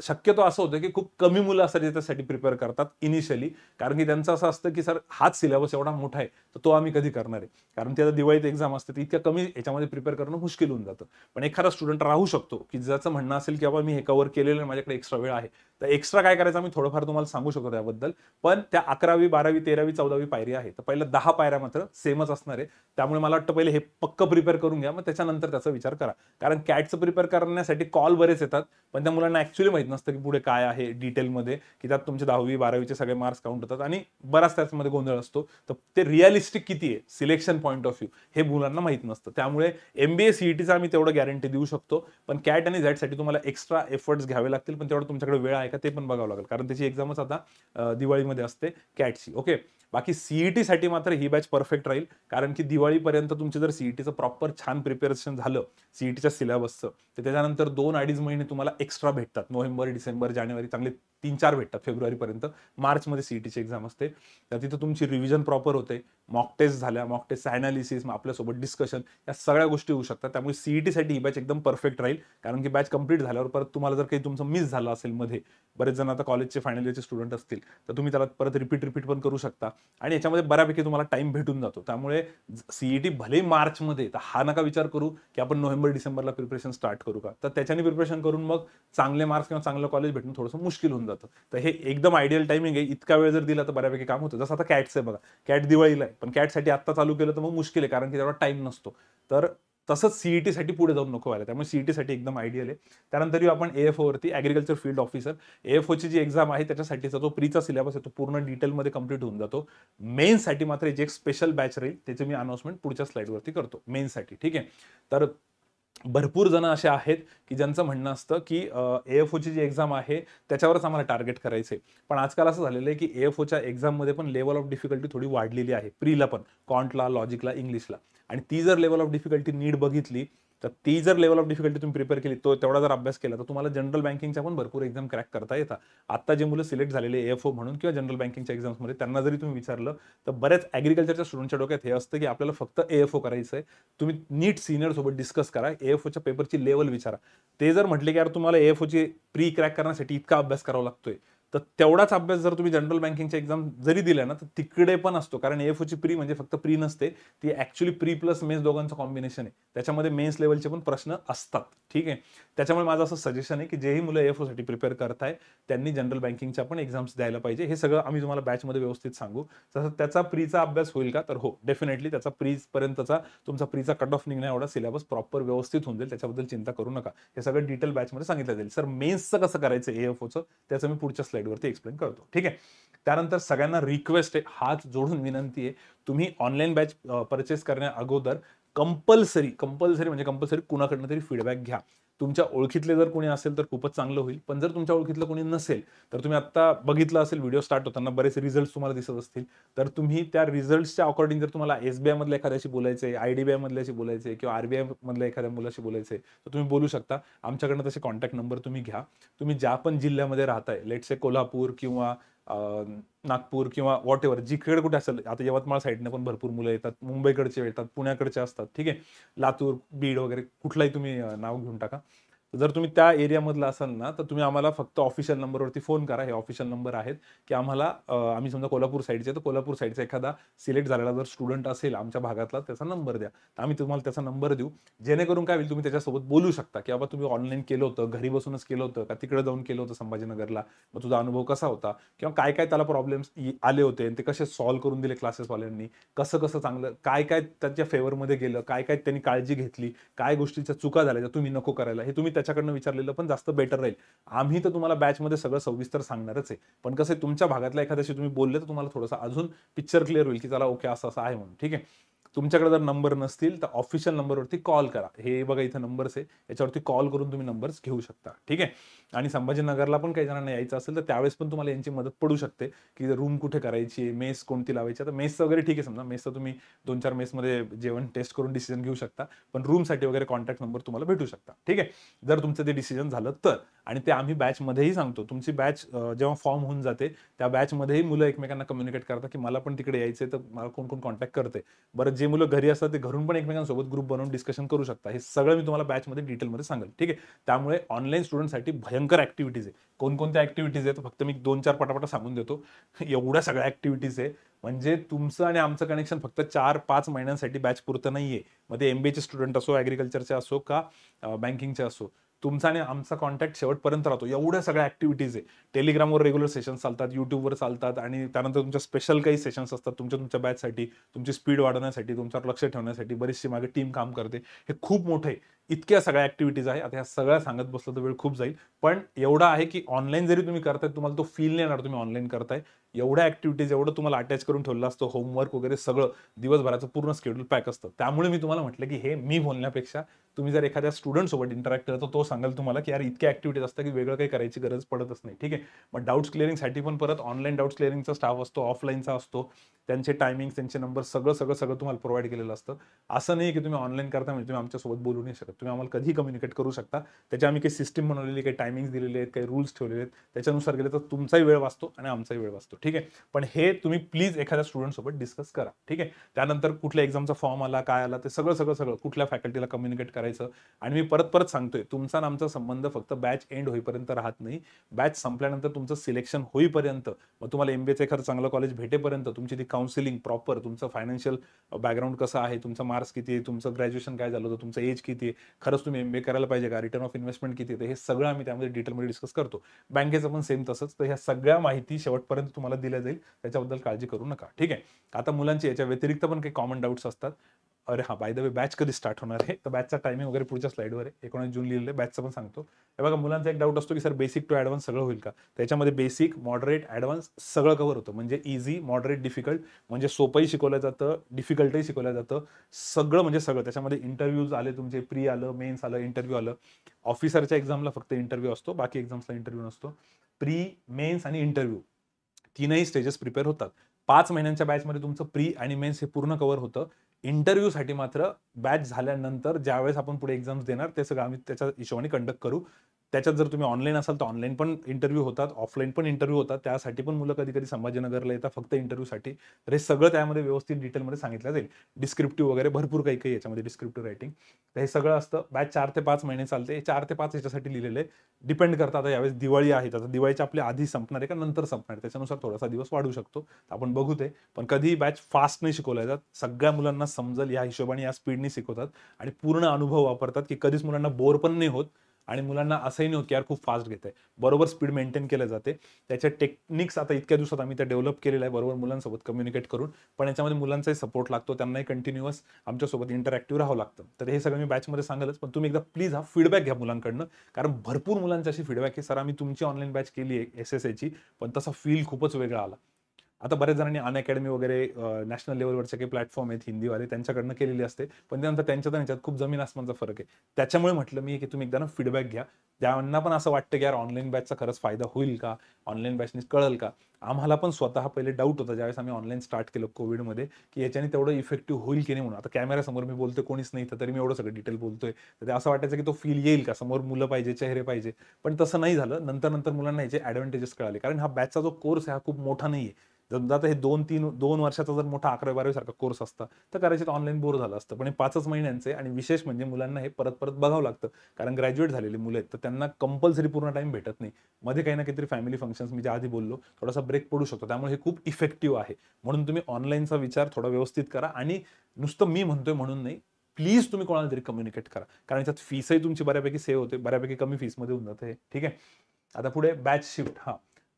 शक्यतो असं होतं की खूप कमी मुलं असतात जे त्यासाठी प्रिपेअर करतात इनिशियली, कारण की त्यांचं असं असतं की सर हाच सिलेबस एवढा मोठा आहे तर तो आम्ही कधी करणार आहे, कारण ते आता दिवाळीत एक्झाम असते, तर इतक्या कमी याच्यामध्ये प्रिपेअर करणं मुश्किल होऊन जातं. पण एखादा स्टुडंट राहू शकतो की ज्याचं म्हणणं असेल की बाबा मी हे कव्हर केलेलं आहे, माझ्याकडे एक्स्ट्रा वेळ आहे, तर एक्स्ट्रा काय करायचं आम्ही थोडंफार तुम्हाला सांगू शकतो त्याबद्दल. पण त्या 11वी, 12वी, 13वी, 14वी पायरी आहे, तर पहिल्या 10 पायऱ्या मात्र सेमच असणार आहे. त्यामुळे मला वाटतं पहिले हे पक्क प्रिपेअर करून घ्या, मग त्याच्यानंतर त्याचा विचार करा. कारण कॅटचं प्रिपेअर करण्यासाठी कॉल बरेच येतात, पण त्या मुलांना ऍक्च्युअली माहित नसतं की पुढे काय आहे डिटेलमध्ये, की त्यात तुमचे 10वी 12वीचे सगळे मार्क्स काउंट होतात आणि बराच त्याच्यामध्ये गोंधळ असतो. तर ते रिअलिस्टिक किती आहे सिलेक्शन पॉईंट ऑफ व्ह्यू हे मुलांना माहित नसतं. त्यामुळे एमबीए सीईटीचा आम्ही तेवढं गॅरंटी देऊ शकतो, पण कॅट आणि झॅटसाठी तुम्हाला एक्स्ट्रा एफर्ट्स घ्यावे लागतील. पण तेवढं तुमच्याकडे वेळ आहे का ते पण बघावं लागेल, कारण त्याची एक्झामच आता दिवाळीमध्ये असते कॅटची. ओके. बाकी सीईटी साठी मात्र ही बॅच परफेक्ट राहील, कारण की दिवाळीपर्यंत तुमचे जर सीईटीचं प्रॉपर छान प्रिपेरेशन झालं सीईटीच्या सिलेबसचं, तर त्याच्यानंतर 2-2.5 महिने तुम्हाला एक्स्ट्रा भेटतात. नोव्हेंबर, डिसेंबर, जानेवारी चांगले 3-4 भेटतात फेब्रुवारीपर्यंत. मार्चमध्ये सीईटीची एक्झाम असते, तर तिथं तुमची रिव्हिजन प्रॉपर होते. मॉक टेस्ट झाल्या, मॉक टेस्ट अनालिसिस, मग आपल्यासोबत डिस्कशन, या सगळ्या गोष्टी होऊ शकतात. त्यामुळे सीईटीसाठी ही बॅच एकदम परफेक्ट राहील, कारण की बॅच कंप्लीट झाल्यावर परत तुम्हाला जर काही तुमचं मिस झालं असेल मध्ये, बरेच जण आता कॉलेजचे फायनल इयरचे स्टुडंट असतील, तर तुम्ही त्याला परत रिपीट पण करू शकता आणि याच्यामध्ये बऱ्यापैकी तुम्हाला टाइम भेटून जातो. त्यामुळे सीईटी भले मार्चमध्ये, तर हा नका विचार करू की आपण नोव्हेंबर डिसेंबरला प्रिपरेशन स्टार्ट करू का, तर त्याच्याने प्रिपरेशन करून मग चांगले मार्क्स किंवा चांगलं कॉलेज भेटणं थोडंसं मुश्किल होऊन जातं. तर हे एकदम आयडियल टायमिंग आहे. इतका वेळ जर दिला तर बऱ्यापैकी काम होतं. जसं आता कॅटचं आहे बघा, कॅट दिवाळीला आहे, पण कॅटसाठी आत्ता चालू केलं तर मग मुश्किल आहे, कारण की तेवढा टाइम नसतो. तर तसंच सीईटी साठी पुढे जाऊन नको व्हायला, त्यामुळे सीईटी साठी एकदम आयडियल आहे. त्यानंतर येऊ आपण एएफओ वरती, ॲग्रिकल्चर फील्ड ऑफिसर. एएफओची जी एक्झाम आहे त्याच्यासाठीचा जो प्रीचा सिलेबस आहे तो पूर्ण डिटेलमध्ये कंप्लीट होऊन जातो. मेन्ससाठी मात्र जे एक स्पेशल बॅच राहील त्याची मी अनाउन्समेंट पुढच्या स्लाइडवरती करतो मेन्ससाठी. ठीक आहे. तर भरपूर जण असे आहेत की ज्यांचं म्हणणं असतं की एएफओची जी एक्झाम आहे त्याच्यावरच आम्हाला टार्गेट करायचंय. पण आजकाल असं झालेलं आहे की एएफओच्या एक्झाममध्ये पण लेवल ऑफ डिफिकल्टी थोडी वाढलेली आहे. प्रीला पण, क्वांटला, लॉजिकला, इंग्लिशला. आणि ती जर लेवल ऑफ डिफिकल्टी नीट बघितली, तर ती जर लेवल ऑफ डिफिकल्टी तुम्ही प्रिपेअर केली, तो तेवढा जर अभ्यास केला, तर तुम्हाला जनरल बँकिंगच्या पण भरपूर एक्झाम क्रॅक करता येतात. आता जे मुलं सिलेक्ट झालेले एएफओ म्हणून किंवा जनरल बँकिंगच्या एक्झाम्समध्ये, त्यांना जरी तुम्ही विचारलं तर बऱ्याच ॲग्रिकल्चरच्या स्टुडंटच्या डोक्यात हे असतं की आपल्याला फक्त एएफओ करायचं आहे. तुम्ही नीट सिनियर सोबत डिस्कस करा, एएफओच्या पेपरची लेवल विचारा. ते जर म्हटले की यार तुम्हाला एएफओची प्री क्रॅक करण्यासाठी इतका अभ्यास करावा लागतोय, तर तेवढाच अभ्यास जर तुम्ही जनरल बँकिंगच्या एक्झाम जरी दिल्या ना, तर तिकडे पण असतो. कारण एएफओची प्री म्हणजे फक्त प्री नसते, ती ऍक्च्युअली प्री प्लस मेन्स दोघांचं कॉम्बिनेशन आहे. त्याच्यामध्ये मेन्स लेवलचे पण प्रश्न असतात. ठीक आहे. त्याच्यामुळे माझं असं सजेशन आहे की जेही मुलं एएफओ साठी प्रिपेअर करताय त्यांनी जनरल बँकिंगच्या पण एक्झाम्स द्यायला पाहिजे. हे सगळं आम्ही तुम्हाला बॅचमध्ये व्यवस्थित सांगू. तसं त्याचा प्रीचा अभ्यास होईल का, तर हो, डेफिनेटली त्याचा पर्यंतचा तुमचा प्रीचा कट ऑफ निघण्या एवढा सिलेबस प्रॉपर व्यवस्थित होऊन जाईल, त्याच्याबद्दल चिंता करू नका. हे सगळं डिटेल बॅचमध्ये सांगितलं जाईल. सर मेन्सचं कसं करायचं एएफओचं, त्याचं मी पुढच्या स्लाइडवरती एक्सप्लेन करतो. ठीक आहे. त्यानंतर सगळ्यांना रिक्वेस्ट आहे, हात जोडून विनंती आहे, तुम्ही ऑनलाईन बॅच परचेस करण्या अगोदर कंपल्सरी म्हणजे कंपल्सरी कुणाकडनं तरी फीडबॅक घ्या. तुमच्या ओळखीतले जर कोणी असेल तर खूपच चांगलं होईल. पण जर तुमच्या ओळखीतलं कोणी नसेल, तर तुम्ही आता बघितलं असेल व्हिडिओ स्टार्ट होताना बरेच रिझल्ट तुम्हाला दिसत असतील, तर तुम्ही त्या रिझल्ट्सच्या अकॉर्डिंग जर तुम्हाला एसबीआय मधल्या एखाद्याशी बोलायचंय, आयडीबीआय मधल्याशी बोलायचंय किंवा आरबीआय मधल्या एखाद्या मुलाशी बोलायचंय, तर तुम्ही बोलू शकता. आमच्याकडनं तसे कॉन्टॅक्ट नंबर तुम्ही घ्या. तुम्ही ज्या पण जिल्ह्यामध्ये राहताय, लेट्स से कोल्हापूर किंवा नागपूर किंवा वॉट एव्हर जिकडे कुठे असेल, आता यवतमाळ साईडने पण भरपूर मुलं येतात, मुंबईकडचे येतात, पुण्याकडचे असतात, ठीक आहे, लातूर, बीड वगैरे कुठलाही तुम्ही नाव घेऊन टाका. जर तुम्ही त्या एरियामधला असाल ना, तर तुम्ही आम्हाला फक्त ऑफिशियल नंबरवरती फोन करा. हे ऑफिशियल नंबर आहेत की आम्हाला आम्ही समजा कोल्हापूर साईडचे, तर कोल्हापूर साईडचा एखादा सिलेक्ट झालेला जर स्टुडंट असेल आमच्या भागातला, त्याचा नंबर द्या, तर आम्ही तुम्हाला त्याचा नंबर देऊ. जेणेकरून काय होईल, तुम्ही त्याच्यासोबत बोलू शकता की बाबा तुम्ही ऑनलाईन केलं होतं, घरी बसूनच केलं होतं का तिकडे जाऊन केलं होतं संभाजीनगरला, मग तुझा अनुभव कसा होता, किंवा काय काय त्याला प्रॉब्लेम्स आले होते आणि ते कसे सॉल्व्ह करून दिले क्लासेसवाल्यांनी, कसं कसं चांगलं काय काय त्याच्या फेवरमध्ये गेलं, काय काय त्यांनी काळजी घेतली, काय गोष्टीच्या चुका झाल्या ज्या तुम्ही नको करायला, हे तुम्ही त्याच्याकडनं विचारलेलं पण जास्त बेटर राहील. आम्ही तर तुम्हाला बॅचमध्ये सगळं सविस्तर सांगणारच आहे, पण कसं आहे, तुमच्या भागातल्या एखाद्याशी तुम्ही बोलले तर तुम्हाला थोडंसं अजून पिक्चर क्लिअर होईल की चला ओके असं असं आहे म्हणून. ठीक आहे, तुमच्याकडे जर नंबर नसतील तर ऑफिशियल नंबरवरती कॉल करा. हे बघा इथं नंबर्स आहे, याच्यावरती कॉल करून तुम्ही नंबर्स घेऊ शकता. ठीक आहे, आणि संभाजीनगरला पण काही जणांना यायचं असेल तर त्यावेळेस पण तुम्हाला यांची मदत पडू शकते की रूम कुठे करायची, मेस कोणती लावायची. आता मेसचं वगैरे ठीक आहे, समजा मेसचं तुम्ही 2-4 मेसमध्ये जेवण टेस्ट करून डिसिजन घेऊ शकता, पण रूमसाठी वगैरे कॉन्टॅक्ट नंबर तुम्हाला भेटू शकता. ठीक आहे, जर तुमचं ते डिसिजन झालं तर. आणि ते आम्ही बॅचमध्येही सांगतो. तुमची बॅच जेव्हा फॉर्म होऊन जाते त्या बॅचमध्येही मुलं एकमेकांना कम्युनिकेट करतात की मला पण तिकडे यायचंय, तर मला कोण कोण कॉन्टॅक्ट करते. बरं, जे मुलं घरी असतात ते घरून पण एकमेकांसोबत ग्रुप बनवून डिस्कशन करू शकता. हे सगळं मी तुम्हाला बॅचमध्ये डिटेलमध्ये सांगेल. ठीक आहे, त्यामुळे ऑनलाईन स्टुडंटसाठी भयंकर ऍक्टिव्हिटीज आहे. कोणकोणत्या ऍक्टिव्हिटीज आहेत फक्त मी 2-4 पटापटा सांगून देतो. एवढ्या सगळ्या ऍक्टिव्हिटीज आहे, म्हणजे तुमचं आणि आमचं कनेक्शन फक्त 4-5 महिन्यांसाठी बॅच पुरतं नाहीये. मग ते MBAचे स्टुडंट असो, ॲग्रिकल्चरचे असो का बँकिंगचे असो, तुमचा आणि आमचा कॉन्टॅक्ट शेवटपर्यंत राहतो. एवढ्या सगळ्या ऍक्टिव्हिटीज आहे. टेलिग्रामवर रेग्युलर सेशन्स चालतात, युट्यूबवर चालतात, आणि त्यानंतर तुमच्या स्पेशल काही सेशन्स असतात तुमच्या बॅचसाठी, तुमची स्पीड वाढवण्यासाठी, तुमच्यावर लक्ष ठेवण्यासाठी बरीचशी मागे टीम काम करते. हे खूप मोठं आहे. इतक्या सगळ्या ऍक्टिव्हिटीज आहे. आता ह्या सगळ्या सांगत बसलं तर वेळ खूप जाईल, पण एवढं आहे की ऑनलाईन जरी तुम्ही करताय तुम्हाला तो फील नाही येणार तुम्ही ऑनलाईन करताय. एवढ्या ऍक्टिव्हिटीज, एवढं तुम्हाला अटॅच करून ठेवलं असतं, होमवर्क वगैरे सगळं, दिवसभराचं पूर्ण शेड्यूल पॅक असतं. त्यामुळे मी तुम्हाला म्हटलं की हे मी बोलण्यापेक्षा तुम्ही जर एखाद्या स्टुडंट सोबत इंटरॅक्ट केलं तर तो सांगाल तुम्हाला की यार इतक्या ऍक्टिव्हिटीज असतात की वेगळं काही करायची गरज पडतच नाही. ठीक आहे, मग डाऊट्स क्लिअरिंगसाठी पण परत ऑनलाईन डाऊट्स क्लिअरिंगचा स्टाफ असतो, ऑफलाईनचा असतो. त्यांचे टायमिंग, त्यांचे नंबर सगळं सगळं सगळं तुम्हाला प्रोव्हाइड केलेलं असतं. असं नाही की तुम्ही ऑनलाईन करता म्हणजे तुम्ही आमच्यासोबत बोलू नाही शकत. तुम्ही आम्हाला कधीही कम्युनिकेट करू शकता. त्याची आम्ही काही सिस्टीम बनवलेली, काही टायमिंग्स दिलेले आहेत, काही रूल्स ठेवलेले आहेत. त्याच्यानुसार गेले तर तुमचाही वेळ वाचतो आणि आमचाही वेळ वाचतो. ठीक आहे, पण हे तुम्ही प्लीज एखाद्या स्टुडंटसोबत डिस्कस करा. ठीक आहे, त्यानंतर कुठल्या एक्झामचा फॉर्म आला, काय आला, ते सगळं सगळं सगळं कुठल्या फॅकल्टीला कम्युनिकेट करायचं. आणि मी परत परत सांगतोय, तुमचा आणि आमचा संबंध फक्त बॅच एंड होईपर्यंत राहत नाही. बॅच संपल्यानंतर तुमचं सिलेक्शन होईपर्यंत, मग तुम्हाला MBAचं एखादं चांगलं कॉलेज भेटेपर्यंत, तुमची ती काउन्सिलिंग प्रॉपर, तुमचं फायनान्शियल बॅकग्राऊंड कसं आहे, तुमचा मार्क्स किती आहे, तुमचं ग्रॅज्युएशन काय झालं होतं, तुमचं एज किती आहे, खरंच तुम्ही MBA करायला पाहिजे का, रिटर्न ऑफ इन्व्हेस्टमेंट किती आहे, हे सगळं आम्ही त्यामध्ये डिटेलमध्ये डिस्कस करतो. बँकेचं पण सेम तसंच. तर ह्या सगळ्या माहिती शेवटपर्यंत तुम्हाला दिल्या जाईल, त्याच्याबद्दल काळजी करू नका. ठीक आहे, आता मुलांची याच्या व्यतिरिक्त पण काही कॉमन डाऊट्स असतात. अरे हां, बाय द वे बॅच कधी स्टार्ट होणार आहे, तर बॅचचा टायमिंग वगैरे पुढच्या स्लाइडवर आहे. 19 जून लिहिलेलं आहे. बॅचचं पण सांगतो. हे बघा, मुलांचा एक डाऊट असतो की सर बेसिक टू ॲडव्हान्स सगळं होईल का? त्याच्यामध्ये बेसिक, मॉडरेट, ॲडव्हान्स सगळं कव्हर होतं. म्हणजे इझी, मॉडरेट, डिफिकल्ट, म्हणजे सोपंही शिकवलं जातं, डिफिकल्टही शिकवलं जातं, सगळं म्हणजे सगळं. त्याच्यामध्ये इंटरव्ह्यूज आले तुमचे, प्री आलं, मेन्स आलं, इंटरव्ह्यू आलं. ऑफिसरच्या एक्झामला फक्त इंटरव्ह्यू असतो, बाकी एक्झाम्सला इंटरव्ह्यू नसतो. प्री, मेन्स आणि इंटरव्ह्यू तीनही स्टेजेस प्रिपेअर होतात. 5 महिन्यांच्या बॅचमध्ये तुमचं प्री आणि मेन्स हे पूर्ण कव्हर होतं. इंटरव्ह्यूसाठी मात्र बॅच झाल्यानंतर ज्यावेळेस आपण पुढे एक्झाम्स देणार ते सगळं आम्ही त्याच्या हिशोबाने कंडक्ट करू. त्याच्यात जर तुम्ही ऑनलाईन असाल तर ऑनलाईन पण इंटरव्ह्यू होतात, ऑफलाईन पण इंटरव्ह्यू होतात. त्यासाठी पण मुलं कधी-कधी संभाजीनगरला येतात फक्त इंटरव्ह्यूसाठी. तर हे सगळं त्यामध्ये व्यवस्थित डिटेलमध्ये सांगितलं जाईल. डिस्क्रिप्टिव्ह वगैरे भरपूर काही-काही याच्यामध्ये डिस्क्रिप्टिव्ह रायटिंग. तर हे सगळं असतं. बॅच 4 ते 5 महिने चालते. 4 ते 5 याच्यासाठी लिहिलेलं आहे. डिपेंड करतं आता यावेळेस दिवाळी आहे. आता दिवाळीच्या आपल्या आधी संपणार आहे का नंतर संपणार आहे, त्याच्यानुसार थोडासा दिवस वाढू शकतो. आपण बघू ते. पण कधीही बॅच फास्ट नाही शिकवल्या जात. सगळ्या मुलांना समजेल या हिशोबाने, या स्पीडने शिकवतात आणि पूर्ण अनुभव वापरतात की कधीच मुलांना बोर पण नाही होत आणि मुलांना असंही नाही होत की यार खूप फास्ट घेत आहे. बरोबर स्पीड मेंटेन केलं जाते. त्याच्या टेक्निक्स आता इतक्या दिवसात आम्ही त्या डेव्हलप केलेल्या आहे बरोबर मुलांसोबत कम्युनिकेट करून. पण याच्यामध्ये मुलांचाही सपोर्ट लागतो, त्यांनाही कंटिन्युअस आमच्यासोबत इंटरॅक्टिव्ह राहावं लागतं. तर हे सगळं मी बॅचमध्ये सांगेलच, पण तुम्ही एकदा प्लीज हा फीडबॅक घ्या मुलांकडनं, कारण भरपूर मुलांची अशी फीडबॅक आहे, सर आम्ही तुमची ऑनलाईन बॅच केली आहे SSAची, पण तसा फील खूपच वेगळा आला. आता बऱ्याच जणांनी अनअकॅडमी वगैरे नॅशनल लेवलवरचे काही प्लॅटफॉर्म आहेत हिंदीवाले त्यांच्याकडनं केलेली असते, पण त्यानंतर त्यांच्यात आणि ह्याच्यात खूप जमीन आसमानचा फरक आहे. त्याच्यामुळे म्हटलं मी की तुम्ही एकदा ना फीडबॅक घ्या. त्यांना पण असं वाटतं की यार ऑनलाईन बॅचचा खरंच फायदा होईल का, ऑनलाईन बॅचने कळेल का. आम्हाला पण स्वतः पहिले डाऊट होता ज्यावेळेस आम्ही ऑनलाईन स्टार्ट केलं कोविडमध्ये, की याच्याने तेवढं इफेक्टिव्ह होईल की नाही म्हणून. आता कॅमेऱ्यासमोर मी बोलतोय, कोणीच नाही तर तरी मी एवढं सगळं डिटेल बोलतोय, तर ते असं वाटायचं की तो फील येईल का, समोर मुलं पाहिजे, चेहरे पाहिजे. पण तसं नाही झालं. नंतर नंतर मुलांना याचे ॲडव्हान्टेजेस कळाले, कारण हा बॅचचा जो कोर्स आहे हा खूप मोठा नाहीये. समजा आता हे 2 वर्षाचा जर मोठा 11वी-12वी सारखा कोर्स असता तर कदाचित ऑनलाईन बोर झालं असतं, पण हे 5च महिन्यांचे आणि विशेष म्हणजे मुलांना हे परत परत बघावं लागतं, कारण ग्रॅज्युएट झालेली मुलं आहेत तर त्यांना कंपल्सरी पूर्ण टाइम भेटत नाही. मध्ये काही ना काहीतरी फॅमिली फंक्शन्स मी ज्या आधी बोललो थोडासा ब्रेक पडू शकतो, त्यामुळे हे खूप इफेक्टिव्ह आहे. म्हणून तुम्ही ऑनलाईनचा विचार थोडा व्यवस्थित करा आणि नुसतं मी म्हणतोय म्हणून नाही, प्लीज तुम्ही कोणाला तरी कम्युनिकेट करा, कारण याच्यात फीसही तुमची बऱ्यापैकी सेव्ह होते, बऱ्यापैकी कमी फीसमध्ये होऊन जाते. ठीक आहे. आता पुढे बॅच शिफ्ट.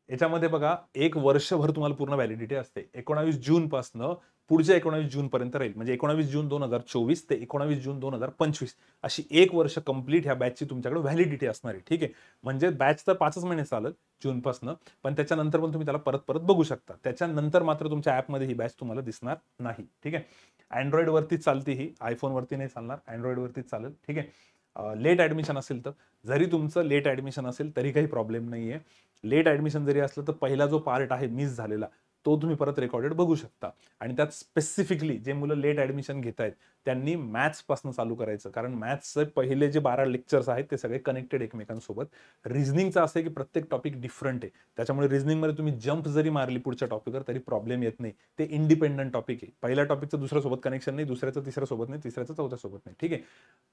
याच्यामध्ये बघा 1 वर्षभर तुम्हाला पूर्ण व्हॅलिडिटी असते. 19 जून पासनं पुढच्या 19 जून पर्यंत राहील. म्हणजे 19 जून 2024 ते 19 जून 2025 अशी 1 वर्ष कंप्लीट ह्या बॅचची तुमच्याकडे व्हॅलिडिटी असणार आहे. ठीक आहे. म्हणजे बॅच तर 5च महिने चालेल जूनपासनं, पण त्याच्यानंतर पण तुम्ही त्याला परत परत बघू शकता. त्याच्यानंतर मात्र तुमच्या ॲपमध्ये ही बॅच तुम्हाला दिसणार नाही. ठीक आहे. Androidवरतीच चालते ही, iPhoneवरती नाही चालणार, Androidवरतीच चालेल. ठीक आहे. लेट ॲडमिशन असेल तर, जरी तुमचं लेट ॲडमिशन असेल तरी काही प्रॉब्लेम नाहीये. लेट ॲडमिशन जरी असलं तर पहिला जो पार्ट आहे मिस झालेला तो तुम्ही परत रेकॉर्डेड बघू शकता. आणि त्यात स्पेसिफिकली जे मुलं लेट ॲडमिशन घेत आहेत त्यांनी मॅथ्सपासून चालू करायचं, कारण मॅथ्सचे पहिले जे 12 लेक्चर्स आहेत ते सगळे कनेक्टेड एकमेकांसोबत. रिझनिंगचं असं आहे की प्रत्येक टॉपिक डिफरंट आहे, त्याच्यामुळे रिझनिंगमध्ये तुम्ही जंप जरी मारली पुढच्या टॉपिकवर तरी प्रॉब्लेम येत नाही. ते इंडिपेंडंट टॉपिक आहे. पहिल्या टॉपिकचं दुसऱ्यासोबत कनेक्शन नाही, दुसऱ्याचं तिसऱ्यासोबत नाही, तिसऱ्याचं चौथ्यासोबत नाही. ठीक आहे.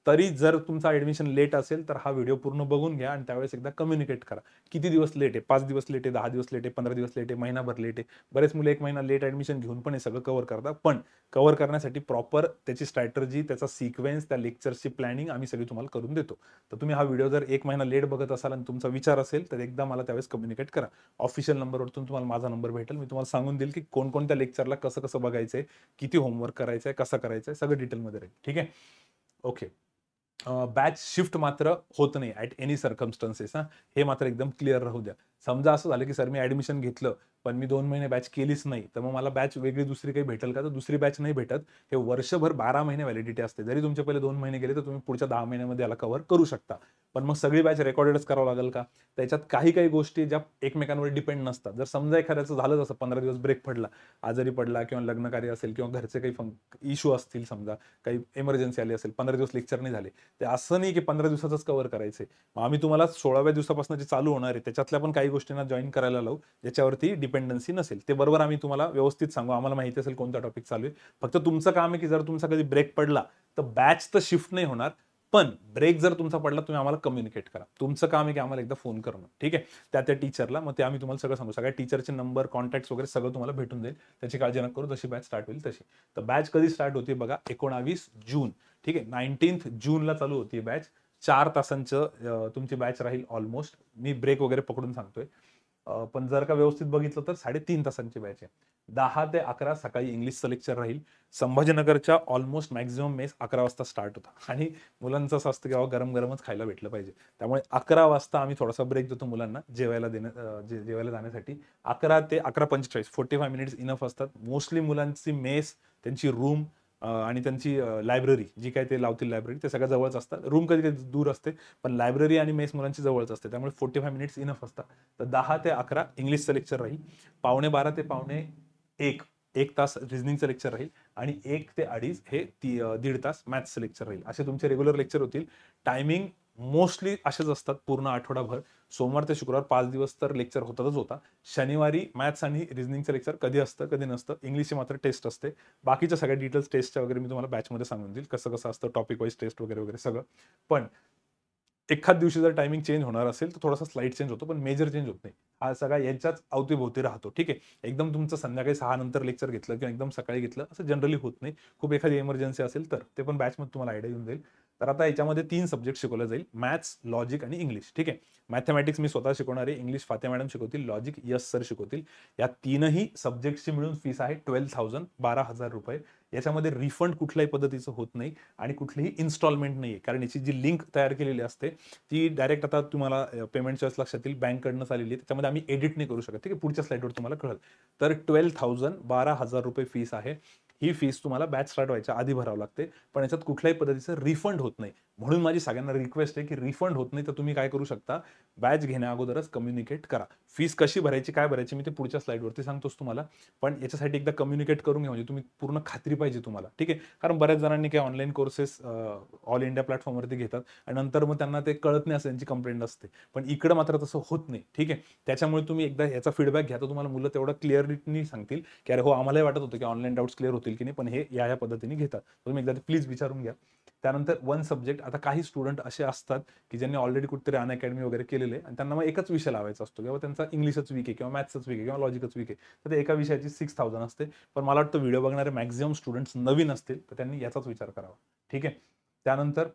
तरी जर तुमचा ॲडमिशन लेट असेल तर हा व्हिडिओ पूर्ण बघून घ्या आणि त्यावेळेस एकदा कम्युनिकेट करा. किती दिवस लेट आहे? 5 दिवस लेट आहे, 10 दिवस लेट आहे, 15 दिवस लेट आहे, महिनाभर लेट आहे. बरेच मुलं 1 महिना लेट ॲडमिशन घेऊन पण हे सगळं कव्हर करतात. पण कव्हर करण्यासाठी प्रॉपर त्याची स्ट्रॅटर्जी, त्याचा सिक्वेन्स, त्या लेक्चर्सची प्लॅनिंग आम्ही सगळी तुम्हाला करून देतो. तर तुम्ही हा व्हिडिओ जर 1 महिना लेट बघत असाल आणि तुमचा विचार असेल तर एकदा मला त्यावेळेस कम्युनिकेट करा. ऑफिशियल नंबरवरून तुम्हाला माझा नंबर भेटेल. मी तुम्हाला सांगून देईल की कोणकोणत्या लेक्चरला कसं कसं बघायचंय, किती होमवर्क करायचंय, कसं करायचंय, सगळं डिटेलमध्ये राहील. ठीक आहे. ओके. बॅच शिफ्ट मात्र होत नाही ॲट एनी सर्कमस्टन्सेस. हे मात्र एकदम क्लिअर राहू द्या. समजा असं झालं की सर मी ॲडमिशन घेतलं पण मी 2 महिने बॅच केलीच नाही, तर मग मला बॅच वेगळी दुसरी काही भेटेल का? तर दुसरी बॅच नाही भेटत. हे वर्षभर 12 महिने व्हॅलिडिटी असते. जरी तुमचे पहिले 2 महिने गेले तर तुम्ही पुढच्या 10 महिन्यामध्ये याला कव्हर करू शकता. पण मग सगळी बॅच रेकॉर्डेडच करावं लागेल का? त्याच्यात काही काही गोष्टी ज्या एकमेकांवर डिपेंड नसतात. जर समजा एखाद्याचं झालं तसं 15 दिवस ब्रेक पडला, आजारी पडला किंवा लग्नकार्य असेल किंवा घरचे काही इश्यू असतील, समजा काही इमर्जन्सी आली असेल, 15 दिवस लेक्चर नाही झाले, ते असं नाही की 15 दिवसाचंच कव्हर करायचंय. मग आम्ही तुम्हाला 16व्या दिवसापासून जे चालू होणार आहे त्याच्यातल्या पण काही गोष्टींना जॉईन करायला लावू ज्याच्यावरती डिपेंडन्सी नसेल. ते बरोबर आम्ही तुम्हाला व्यवस्थित सांगू. आम्हाला माहिती असेल कोणता टॉपिक चालू आहे. फक्त तुमचं काम आहे की जर तुमचा कधी ब्रेक पडला तर बॅच तर शिफ्ट नाही होणार, पण ब्रेक जर तुमचा पडला तुम्ही आम्हाला कम्युनिकेट करा. तुमचं काम आहे की आम्हाला एकदा फोन करणं. ठीक आहे. त्या टीचरला मग ते आम्ही तुम्हाला सगळं सांगू. सगळ्या टीचरचे नंबर, कॉन्टॅक्ट्स वगैरे सगळं तुम्हाला भेटून जाईल. त्याची काळजी नका करू. जशी बॅच स्टार्ट होईल तशी. तर बॅच कधी स्टार्ट होती बघा, 19 जून. ठीक आहे. 19th जूनला चालू होती बॅच. 4 तासांचं तुमची बॅच राहील ऑलमोस्ट. मी ब्रेक वगैरे पकडून सांगतोय. पण जर का व्यवस्थित बघितलं तर 3.5 तासांची बॅच आहे. 10 ते 11 सकाळी इंग्लिशचं लेक्चर राहील. संभाजीनगरच्या ऑलमोस्ट मॅक्झिमम मेस 11 वाजता स्टार्ट होता आणि मुलांचं असं असतं की बाबा गरम गरमच खायला भेटलं पाहिजे. त्यामुळे 11 वाजता आम्ही थोडासा ब्रेक देतो मुलांना जेवायला जेवायला जाण्यासाठी. 11 ते 11:45 45 मिनिट्स इनफ असतात. मोस्टली मुलांची मेस, त्यांची रूम आणि त्यांची लायब्ररी जी काय ते लावतील लायब्ररी ते सगळ्या जवळच असतात. रूम कधी कधी दूर असते, पण लायब्ररी आणि मेस मुलांची जवळच असते. त्यामुळे 45 मिनिट्स इनफ असतात. तर 10 ते 11 इंग्लिशचं लेक्चर राहील. 12:15 ते 12:45 1 तास रिझनिंगचं लेक्चर राहील आणि 1 ते 2:30 हे 1.5 तास मॅथ्सचं लेक्चर राहील. असे तुमचे रेग्युलर लेक्चर होतील. टायमिंग मोस्टली असेच असतात पूर्ण आठवडाभर. सोमवार ते शुक्रवार 5 दिवस तर लेक्चर होतातच होता. शनिवारी मॅथ्स आणि रिझनिंगचं लेक्चर कधी असतं कधी नसतं. इंग्लिशची मात्र टेस्ट असते. बाकीच्या सगळ्या डिटेल्स टेस्टच्या वगैरे मी तुम्हाला बॅचमध्ये सांगून देईल कसं कसं असतं, टॉपिक वाईज टेस्ट वगैरे वगैरे सगळं. पण एखाद दिवशी जर टायमिंग चेंज होणार असेल तर थोडासा स्लाइट चेंज होतो, पण मेजर चेंज होत नाही. हा सगळा यांच्याच अवतीभोवती राहतो. ठीक आहे. एकदम तुमचं संध्याकाळी 6 नंतर लेक्चर घेतलं किंवा एकदम सकाळी घेतलं असं जनरली होत नाही. खूप एखादी इमर्जन्सी असेल तर ते पण बॅचमध्ये तुम्हाला आयडिया येऊन जाईल. तर आता याच्यामध्ये 3 सब्जेक्ट शिकवले जाईल, मॅथ्स, लॉजिक आणि इंग्लिश. ठीक आहे. मॅथमॅटिक्स मी स्वतः शिकवणार आहे, इंग्लिश फाते मॅडम शिकवतील, लॉजिक यस सर शिकवतील. या तीनही सब्जेक्टची मिळून फीस आहे 12,000 ₹12,000. याच्यामध्ये रिफंड कुठल्याही पद्धतीचं होत नाही आणि कुठलीही इन्स्टॉलमेंट नाही आहे, कारण याची जी लिंक तयार केलेली असते ती डायरेक्ट आता तुम्हाला पेमेंटच्या लक्षात येईल बँककडनं आलेली आहे, त्याच्यामध्ये आम्ही एडिट नाही करू शकत. ठीक आहे, पुढच्या स्लाइडवर तुम्हाला कळेल. तर 12,000 रुपये फीस आहे. ही फीस तुम्हाला बॅच स्टार्ट व्हायच्या आधी भरावं लागते, पण याच्यात कुठल्याही पद्धतीचं रिफंड होत नाही. म्हणून माझी सगळ्यांना रिक्वेस्ट आहे की रिफंड होत नाही तर तुम्ही काय करू शकता, बॅच घेण्या अगोदरच कम्युनिकेट करा. फीस कशी भरायची, काय भरायची मी ते पुढच्या स्लाइडवरती सांगतोच तुम्हाला, पण याच्यासाठी एकदा कम्युनिकेट करून घ्या, म्हणजे तुम्ही पूर्ण खात्री पाहिजे तुम्हाला. ठीक आहे, कारण बऱ्याच जणांनी काही ऑनलाईन कोर्सेस ऑल इंडिया प्लॅटफॉर्मवरती घेतात आणि नंतर मग त्यांना ते कळत नाही असं त्यांची कंप्लेंट असते, पण इकडं मात्र तसं होत नाही. ठीक आहे, त्याच्यामुळे तुम्ही एकदा याचा फीडबॅक घ्या, तर तुम्हाला मुलं तेवढं क्लिअरली सांगतील की अरे हो, आम्हालाही वाटत होतं की ऑनलाईन डाऊट्स क्लिअर होतील की नाही, पण हे या पद्धतीने घेतात. तुम्ही एकदा प्लीज विचारून घ्या. त्यानंतर वन सब्जेक्ट, आता काही स्टुडंट असे असतात की ज्यांनी ऑलरेडी कुठेतरी अनअकॅडमी वगैरे केलेले आणि त्यांना मग एकच विषय लावायचा असतो, किंवा त्यांचा इंग्लिशच वीक आहे किंवा मॅथ्सच वीक आहे किंवा लॉजिकच वीक आहे, तर ते एका विषयाची 6,000 असते. पण मला वाटतं व्हिडिओ बघणारे मॅक्झिमम स्टुडंट्स नवीन असतील तर त्यांनी याचाच विचार करावा. ठीक आहे, त्यानंतर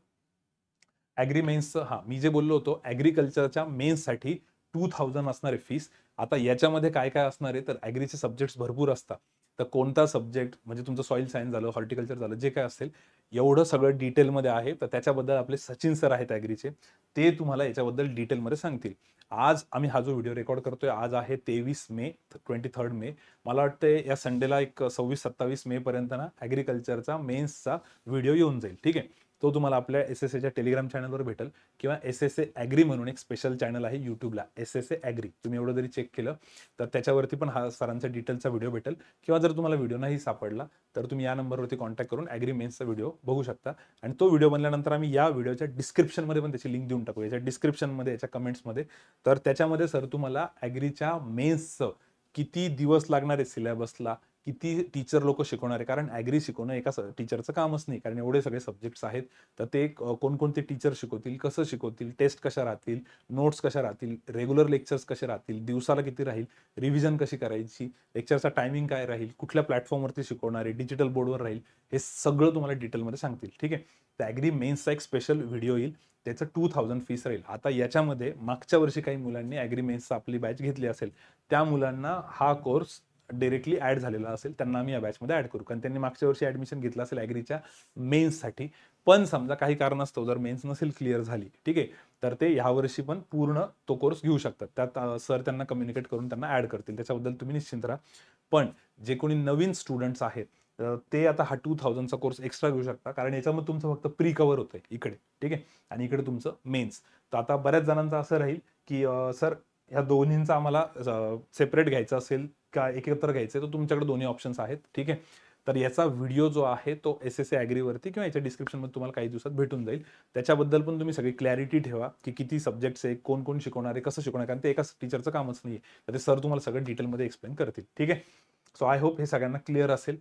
ॲग्री मेन्सचं, हां मी जे बोललो होतो ॲग्रिकल्चरच्या मेन्ससाठी 2,000 असणार आहे फीस. आता याच्यामध्ये काय काय असणार आहे, तर ॲग्रीचे सब्जेक्ट्स भरपूर असतात. तर कोणता सब्जेक्ट म्हणजे तुमचं सॉईल सायन्स झालं, हॉर्टिकल्चर झालं, जे काय असेल एवढं सगळं डिटेलमध्ये आहे. तर त्याच्याबद्दल आपले सचिन सर आहेत ॲग्रीचे, ते तुम्हाला याच्याबद्दल डिटेलमध्ये सांगतील. आज आम्ही हा जो व्हिडिओ रेकॉर्ड करतोय, आज आहे 23 मे, 23 मे. मला वाटतं या संडेला एक 26-27 मे पर्यंत ना ॲग्रिकल्चरचा मेन्सचा व्हिडिओ येऊन जाईल. ठीक आहे, तो तुम्हाला आपल्या SSAच्या टेलिग्राम चॅनलवर भेटेल, किंवा SSA ॲग्री म्हणून एक स्पेशल चॅनल आहे यूट्यूबला, SSA ॲग्री. तुम्ही एवढं जरी चेक केलं तर त्याच्यावरती पण हा सरांचा डिटेलचा व्हिडिओ भेटेल, किंवा जर तुम्हाला व्हिडिओ नाही सापडला तर तुम्ही या नंबरवरती कॉन्टॅक्ट करून ॲग्री मेन्सचा व्हिडिओ बघू शकता. आणि तो व्हिडिओ बनल्यानंतर आम्ही या व्हिडिओच्या डिस्क्रिप्शनमध्ये पण त्याची लिंक देऊन टाकू, याच्या डिस्क्रिप्शनमध्ये, याच्या कमेंट्समध्ये. तर त्याच्यामध्ये सर तुम्हाला ॲग्रीच्या मेन्सचं किती दिवस लागणार आहे सिलेबसला, किती टीचर लोक शिकवणार आहे, कारण ॲग्री शिकवणं एका टीचरचं कामच नाही, कारण एवढे सगळे सब्जेक्ट्स आहेत. तर ते कोणकोणते टीचर शिकवतील, कसं शिकवतील, टेस्ट कशा राहतील, नोट्स कशा राहतील, रेग्युलर लेक्चर्स कसे राहतील, दिवसाला किती राहील, रिव्हिजन कशी करायची, लेक्चरचा टायमिंग काय राहील, कुठल्या प्लॅटफॉर्मवरती शिकवणार आहे, डिजिटल बोर्डवर राहील, हे सगळं तुम्हाला डिटेलमध्ये सांगतील. ठीक आहे, तर ॲग्री मेन्सचा एक स्पेशल व्हिडिओ येईल, त्याचं 2,000 फीस राहील. आता याच्यामध्ये मागच्या वर्षी काही मुलांनी ॲग्री मेन्सचा आपली बॅच घेतली असेल, त्या मुलांना हा कोर्स डायरेक्टली ॲड झालेला असेल, त्यांना आम्ही या बॅचमध्ये ॲड करू, कारण त्यांनी मागच्या वर्षी ॲडमिशन घेतलं असेल ॲग्रीच्या मेन्ससाठी. पण समजा काही कारणास्तव जर मेन्स नसेल क्लिअर झाली, ठीक आहे, तर ते ह्या वर्षी पण पूर्ण तो कोर्स घेऊ शकतात. त्यात सर त्यांना कम्युनिकेट करून त्यांना ॲड करतील, त्याच्याबद्दल तुम्ही निश्चिंत राहा. पण जे कोणी नवीन स्टुडंट्स आहेत ते आता हा 2,000चा कोर्स एक्स्ट्रा घेऊ शकता, कारण याच्यामध्ये तुमचं फक्त प्री कव्हर होतंय इकडे. ठीक आहे, आणि इकडे तुमचं मेन्स. तर आता बऱ्याच जणांचं असं राहील की सर ह्या दोन्हींचा आम्हाला सेपरेट घ्यायचं असेल का एकत्र घ्यायचं, तर तुमच्याकडे दोन्ही ऑप्शन्स आहेत. ठीक आहे, तर याचा व्हिडिओ जो आहे तो SSA ॲग्रीवरती किंवा याच्या डिस्क्रिप्शनमध्ये तुम्हाला काही दिवसात भेटून जाईल. त्याच्याबद्दल पण तुम्ही सगळी क्लॅरिटी ठेवा की किती सब्जेक्ट्स आहे, कोण कोण शिकवणार आहे, कसं शिकवणार, कारण ते एकाच टीचरचं कामच नाही आहे. तर ते सर तुम्हाला सगळं डिटेलमध्ये एक्सप्लेन करतील. ठीक आहे, सो आय होप हे सगळ्यांना क्लिअर असेल.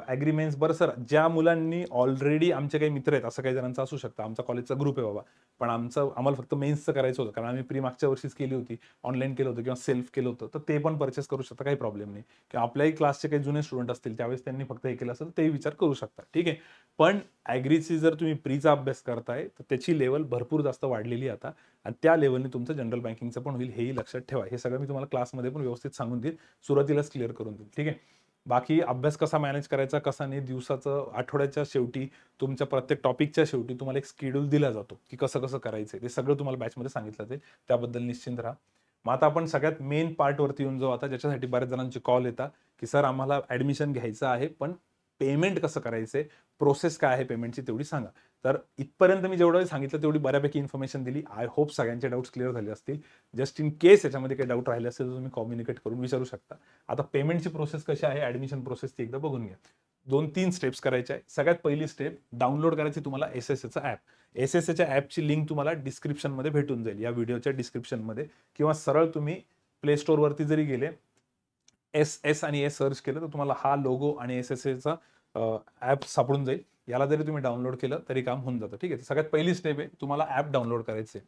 ॲग्रीमेंट्स, बरं सर, ज्या मुलांनी ऑलरेडी, आमचे काही मित्र आहेत, असं काही जणांचं असू शकतं, आमचा कॉलेजचा ग्रुप आहे बाबा, पण आम्हाला फक्त मेन्सचं करायचं होतं, कारण आम्ही प्री मागच्या वर्षीच केली होती, ऑनलाईन केलं होतं किंवा सेल्फ केलं होतं, तर ते पण परचेस करू शकता, काही प्रॉब्लेम नाही. किंवा आपल्याही क्लासचे काही जुने स्टुडंट असतील, त्यावेळेस त्यांनी फक्त हे केलं असेल, तेही विचार करू शकता. ठीक आहे, पण ॲग्रीची जर तुम्ही प्रीचा अभ्यास करताय तर त्याची लेवल भरपूर जास्त वाढलेली आहे आता, आणि त्या लेवलने तुमचं जनरल बँकिंगचं पण होईल, हेही लक्षात ठेवा. हे सगळं मी तुम्हाला क्लासमध्ये पण व्यवस्थित सांगून देईल, सुरुवातीलाच क्लिअर करून देईल. ठीक आहे, बाकी अभ्यास कसा मॅनेज करायचा, कसा नाही, दिवसाचं, आठवड्याच्या शेवटी, तुमच्या प्रत्येक टॉपिकच्या शेवटी तुम्हाला एक शेड्यूल दिला जातो की कसं कसं करायचं, ते सगळं तुम्हाला बॅचमध्ये सांगितलं जाईल, त्याबद्दल निश्चिंत राहा. मग आता आपण सगळ्यात मेन पार्टवरती येऊन जाऊ आता, ज्याच्यासाठी बऱ्याच जणांचे कॉल येतात की सर आम्हाला ॲडमिशन घ्यायचं आहे, पण पेमेंट कसं करायचंय, प्रोसेस काय आहे पेमेंटची तेवढी सांगा. तर इथपर्यंत मी जेवढं सांगितलं तेवढी बऱ्यापैकी इन्फॉर्मेशन दिली. आय होप सगळ्यांचे डाऊट्स क्लिअर झाले असतील. जस्ट इन केस याच्यामध्ये काही डाऊट राहिले असेल तर तुम्ही कम्युनिकेट करून विचारू शकता. आता पेमेंटची प्रोसेस कशी आहे, ॲडमिशन प्रोसेस ती एकदा बघून घ्या. 2-3 स्टेप्स करायच्या आहे. सगळ्यात पहिली स्टेप, डाउनलोड करायची तुम्हाला SSAचं ॲप. SSAच्या ॲपची लिंक तुम्हाला डिस्क्रिप्शनमध्ये भेटून जाईल, या व्हिडिओच्या डिस्क्रिप्शनमध्ये, किंवा सरळ तुम्ही प्ले स्टोअरवरती जरी गेले, SS आणि S सर्च केलं तर तुम्हाला हा लोगो आणि SSAचा ॲप सापडून जाईल. याला जरी तुम्ही डाउनलोड केलं तरी काम होऊन जातं. ठीक आहे, सगळ्यात पहिली स्टेप आहे, तुम्हाला ॲप डाउनलोड करायचं आहे.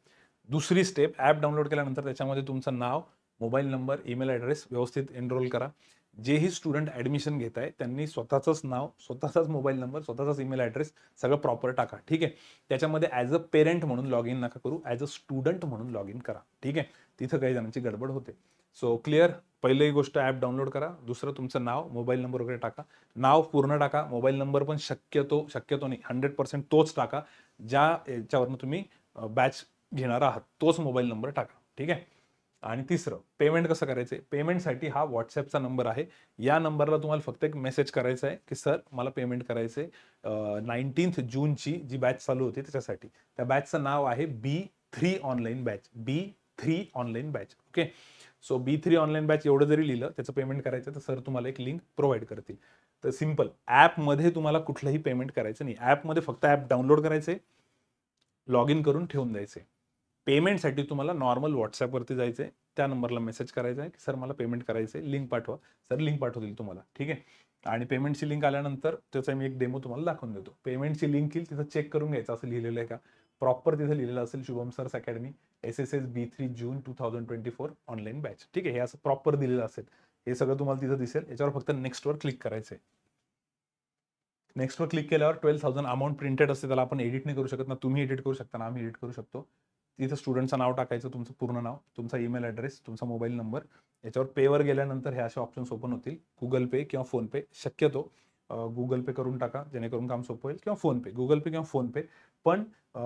दुसरी स्टेप, ॲप डाउनलोड केल्यानंतर त्याच्यामध्ये तुमचं नाव, मोबाईल नंबर, ईमेल ॲड्रेस व्यवस्थित एनरोल करा. जेही स्टुडंट ऍडमिशन घेत आहे त्यांनी स्वतःच नाव, स्वतःचाच मोबाईल नंबर, स्वतःचाच ईमेल ॲड्रेस सगळं प्रॉपर टाका. ठीक आहे. त्याच्यामध्ये ॲज अ पेरेंट म्हणून लॉग इन नका करू, ॲज अ स्टुडंट म्हणून लॉग इन करा. ठीक आहे. तिथं काही जणांची गडबड होते. So clear. पहिली गोष्ट ॲप डाउनलोड करा. दुसरं तुमचं नाव, मोबाईल नंबर वगैरे टाका. नाव पूर्ण टाका. मोबाईल नंबर पण शक्यतो नाही 100% तोच टाका ज्या याच्यावरनं तुम्ही बॅच घेणार आहात, तोच मोबाईल नंबर टाका. ठीक आहे. आणि तिसरं, पेमेंट कसं करायचं. पेमेंटसाठी हा व्हॉट्सॲपचा नंबर आहे. या नंबरला तुम्हाला फक्त एक मेसेज करायचा आहे की सर मला पेमेंट करायचं आहे 19 जूनची जी बॅच चालू होती त्याच्यासाठी. त्या बॅचचं नाव आहे B3 online batch. B3 online batch. Okay. So B3 online batch एवढं जरी लिहिलं त्याचं पेमेंट करायचं तर सर तुम्हाला एक लिंक प्रोव्हाइड करतील. तर सिम्पल, ॲपमध्ये तुम्हाला कुठलंही पेमेंट करायचं नाही. ॲपमध्ये फक्त ॲप डाउनलोड करायचे, लॉग इन करून ठेवून द्यायचे. पेमेंटसाठी तुम्हाला नॉर्मल व्हॉट्सॲपवरती जायचं आहे, त्या नंबरला मेसेज करायचा आहे की सर मला पेमेंट करायचं आहे, लिंक पाठवा. सर लिंक पाठवतील तुम्हाला. ठीक आहे. आणि पेमेंटची लिंक आल्यानंतर त्याचा मी एक डेमो तुम्हाला दाखवून देतो. पेमेंटची लिंक येईल, तिथं चेक करून घ्यायचं असं लिहिलेलं आहे का, प्रॉपर तिथं लिहिलेलं असेल शुभम सर्स अकॅडमी SSS B3 जून 2024 ऑनलाईन बॅच. ठीक आहे. हे असं प्रॉपर दिलेलं असेल, हे सगळं तुम्हाला तिथं दिसेल. याच्यावर फक्त नेक्स्टवर क्लिक करायचं आहे. नेक्स्टवर क्लिक केल्यावर 12,000 अमाऊंट प्रिंटेड असते, त्याला आपण एडिट नाही करू शकत ना, तुम्ही एडिट करू शकता ना आम्ही एडिट करू शकतो. तिथं स्टुडंटचं नाव टाकायचं, तुमचं पूर्ण नाव, तुमचा ईमेल ॲड्रेस, तुमचा मोबाईल नंबर. याच्यावर पेवर गेल्यानंतर हे असे ऑप्शन्स ओपन होतील. गुगल पे किंवा फोनपे, शक्यतो गुगल पे करून टाका जेणेकरून काम सोपं होईल, किंवा फोनपे, गुगल पे किंवा फोनपे. पण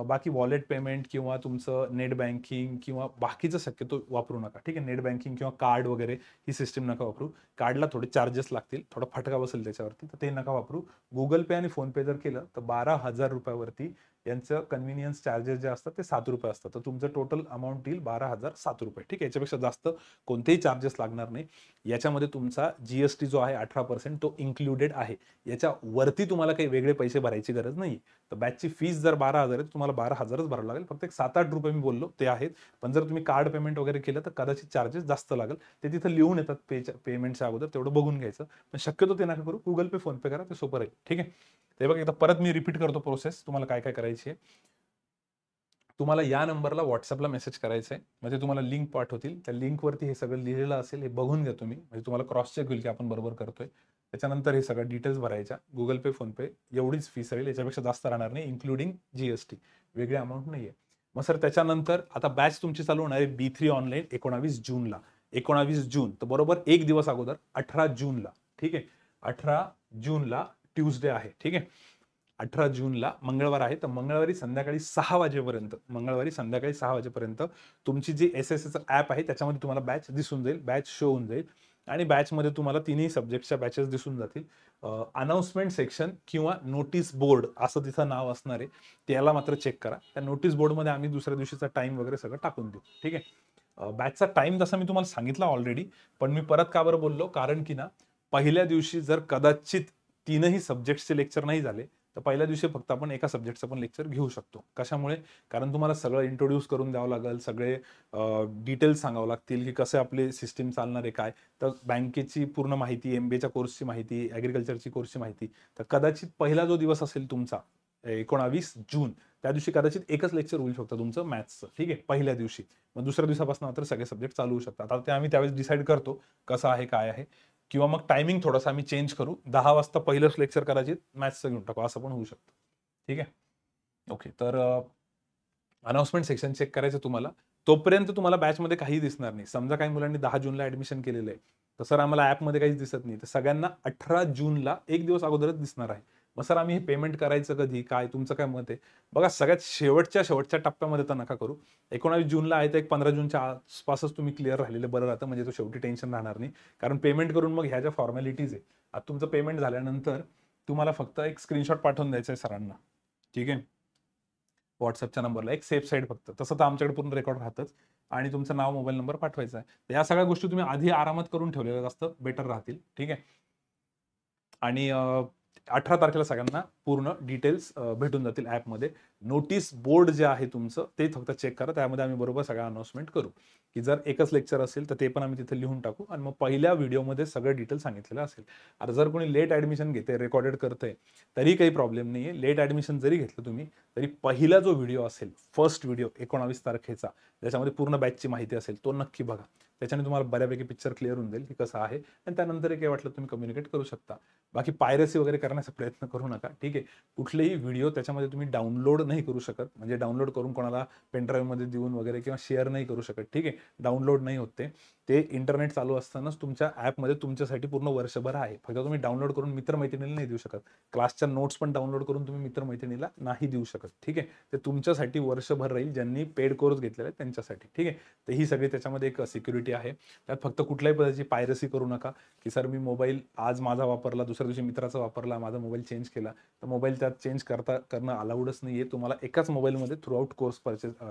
बाकी वॉलेट पेमेंट किंवा तुमचं नेट बँकिंग किंवा बाकीचं शक्यतो वापरू नका. ठीक आहे. नेट बँकिंग किंवा कार्ड वगैरे ही सिस्टीम नका वापरू. कार्डला थोडे चार्जेस लागतील, थोडा फटका बसेल त्याच्यावरती, तर ते नका वापरू. गुगल पे आणि फोनपे जर केलं तर 12,000 रुपयावरती यांचं कन्व्हिनियन्स चार्जेस जे असतात ते 7 रुपये असतात. तर तुमचं टोटल अमाऊंट येईल 12,007 रुपये. ठीक आहे. याच्यापेक्षा जास्त कोणतेही चार्जेस लागणार नाही. याच्यामध्ये तुमचा GST जो आहे 18% तो इन्क्लुडेड आहे. याच्यावरती तुम्हाला काही वेगळे पैसे भरायची गरज नाही. तर बॅचची फीस जर 12,000 आहे, तुम्हाला 12,000च भरावं लागेल. फक्त एक 7-8 रुपये मी बोललो ते आहेत. पण जर तुम्ही कार्ड पेमेंट वगैरे केलं तर कदाचित चार्जेस जास्त लागेल. ते तिथं लिहून येतात पेमेंटच्या अगोदर, तेवढं बघून घ्यायचं. पण शक्यतो ते नका करू. गुगल पे, फोनपे करा, ते सोपं राहील. ठीक आहे. ते बघा, एकदा परत मी रिपीट करतो प्रोसेस, तुम्हाला काय काय करायची आहे. तुम्हाला या नंबरला व्हॉट्सअपला मेसेज करायचा आहे, म्हणजे तुम्हाला लिंक पाठवतील. त्या लिंकवरती हे सगळं लिहिलेलं असेल, हे बघून घ्या तुम्ही, म्हणजे तुम्हाला क्रॉस चेक होईल की आपण बरोबर करतोय. त्याच्यानंतर हे सगळं डिटेल्स भरायच्या. गुगल पे, फोनपे एवढीच फीस राहील, याच्यापेक्षा जास्त राहणार नाही, इन्क्लुडिंग GST. वेगळी अमाऊंट नाही आहे. मग सर त्याच्यानंतर आता बॅच तुमची चालू होणार आहे B3 ऑनलाईन 19 जूनला. 19 जून तर बरोबर एक दिवस अगोदर 18 जूनला. ठीक आहे. 18 जूनला ट्यूजडे आहे. ठीक आहे. 18 जूनला मंगळवार आहे, तर मंगळवारी संध्याकाळी 6 वाजेपर्यंत तुमची जी SSS ॲप आहे त्याच्यामध्ये तुम्हाला बॅच दिसून जाईल, बॅच शो होऊन जाईल. आणि बॅचमध्ये तुम्हाला तिन्ही सब्जेक्टच्या बॅचेस दिसून जातील. अनाउन्समेंट सेक्शन किंवा नोटीस बोर्ड असं तिथं नाव असणार आहे, त्याला मात्र चेक करा. त्या नोटीस बोर्डमध्ये आम्ही दुसऱ्या दिवशीचा टाइम वगैरे सगळं टाकून देऊ. ठीक आहे. बॅचचा टाइम तसा मी तुम्हाला सांगितला ऑलरेडी, पण मी परत का बरं बोललो, कारण की ना पहिल्या दिवशी जर कदाचित तीनही सब्जेक्टचे लेक्चर नाही झाले तर पहिल्या दिवशी फक्त आपण एका सब्जेक्टचं पण लेक्चर घेऊ शकतो. कशामुळे, कारण तुम्हाला सगळं इंट्रोड्यूस करून द्यावं लागेल, सगळे डिटेल्स सांगावं लागतील की कसं आपले सिस्टीम चालणार आहे, काय तर बँकेची पूर्ण माहिती, MBAच्या कोर्सची माहिती, ॲग्रिकल्चरची कोर्सची माहिती. तर कदाचित पहिला जो दिवस असेल तुमचा 19 जून, त्या दिवशी कदाचित एकच लेक्चर होऊ शकतं तुमचं मॅथ्सचं. ठीक आहे, पहिल्या दिवशी. मग दुसऱ्या दिवसापासून मात्र सगळे सब्जेक्ट चालू होऊ शकतात. आता ते आम्ही त्यावेळेस डिसाईड करतो कसं आहे, काय आहे, किंवा मग टायमिंग थोडासा आम्ही चेंज करू. 10 वाजता पहिलंच लेक्चर करायचे, मॅथ्सचं घेऊन टाकू, असं पण होऊ शकतं. ठीक आहे. ओके. तर अनाउन्समेंट सेक्शन चेक करायचं तुम्हाला. तोपर्यंत तुम्हाला बॅचमध्ये काही दिसणार नाही. समजा काही मुलांनी 10 जूनला ॲडमिशन केलेलं आहे, तर सर आम्हाला ॲपमध्ये काहीच दिसत नाही, तर सगळ्यांना 18 जूनला एक दिवस अगोदरच दिसणार आहे. मग सर आम्ही हे पेमेंट करायचं कधी, काय तुमचं काय मत आहे? बघा, सगळ्यात शेवटच्या टप्प्यामध्ये तर नका करू. 19 जूनला आहे तर एक 15 जूनच्या आसपासच तुम्ही क्लिअर राहिलेलं बरं राहतं, म्हणजे तो शेवटी टेन्शन राहणार नाही. कारण पेमेंट करून मग ह्या ज्या फॉर्मॅलिटीज आहे, आता तुमचं पेमेंट झाल्यानंतर तुम्हाला फक्त एक स्क्रीनशॉट पाठवून द्यायचं आहे सरांना. ठीक आहे. व्हॉट्सअपच्या नंबरला एक सेफ साईड फक्त, तसं तर आमच्याकडे पूर्ण रेकॉर्ड राहतच. आणि तुमचं नाव, मोबाईल नंबर पाठवायचा आहे. तर या सगळ्या गोष्टी तुम्ही आधी आरामात करून ठेवलेल्या जास्त बेटर राहतील. ठीक आहे. आणि 18 तारखेला सगळ्यांना पूर्ण डिटेल्स भेटून जातील ॲपमध्ये. नोटीस बोर्ड जे आहे तुमचं ते फक्त चेक करा, त्यामध्ये आम्ही बरोबर सगळं अनाउन्समेंट करू, की जर एकच लेक्चर असेल तर ते पण आम्ही तिथे लिहून टाकू आणि मग पहिल्या व्हिडिओमध्ये सगळं डिटेल सांगितलेलं असेल. आता जर कोणी लेट ॲडमिशन घेते, रेकॉर्डेड करतंय, तरी काही प्रॉब्लेम नाही आहे. लेट ॲडमिशन जरी घेतलं तुम्ही, तरी पहिला जो व्हिडिओ असेल, फर्स्ट व्हिडिओ 19 तारखेचा, ज्याच्यामध्ये पूर्ण बॅचची माहिती असेल, तो नक्की बघा. त्याच्याने तुम्हाला बऱ्यापैकी पिक्चर क्लिअर होऊन जाईल की कसं आहे, आणि त्यानंतर काही वाटलं तुम्ही कम्युनिकेट करू शकता. बाकी पायरसी वगैरे करण्याचा प्रयत्न करू नका, ठीक आहे. कुठलेही व्हिडिओ त्याच्यामध्ये तुम्ही डाउनलोड नाही करू शकत, म्हणजे डाउनलोड करून कोणाला पेनड्राईव्हमध्ये देऊन वगैरे किंवा शेअर नाही करू शकत, ठीक आहे. डाउनलोड नाही होते ते इंटरनेट चालू असतानाच तुमच्या ॲपमध्ये तुमच्यासाठी पूर्ण वर्षभर आहे. फक्त तुम्ही डाउनलोड करून मित्रमैत्रिणीला नाही देऊ शकत. क्लासच्या नोट्स पण डाउनलोड करून तुम्ही मित्रमैत्रिणीला नाही देऊ शकत, ठीक आहे. ते तुमच्यासाठी वर्षभर राहील, ज्यांनी पेड कोर्स घेतलेला आहे त्यांच्यासाठी, ठीक आहे. तर ही सगळी त्याच्यामध्ये एक सिक्युरिटी आहे. त्यात फक्त कुठल्याही पद्धतीची पायरसी करू नका, की सर मी मोबाईल आज माझा वापरला, दुसऱ्या दिवशी मित्राचा वापरला, माझा मोबाईल चेंज केला, तर मोबाईल त्यात चेंज करणं अलाउडच नाही आहे. तुम्हाला एकाच मोबाईलमध्ये थ्रूआउट कोर्स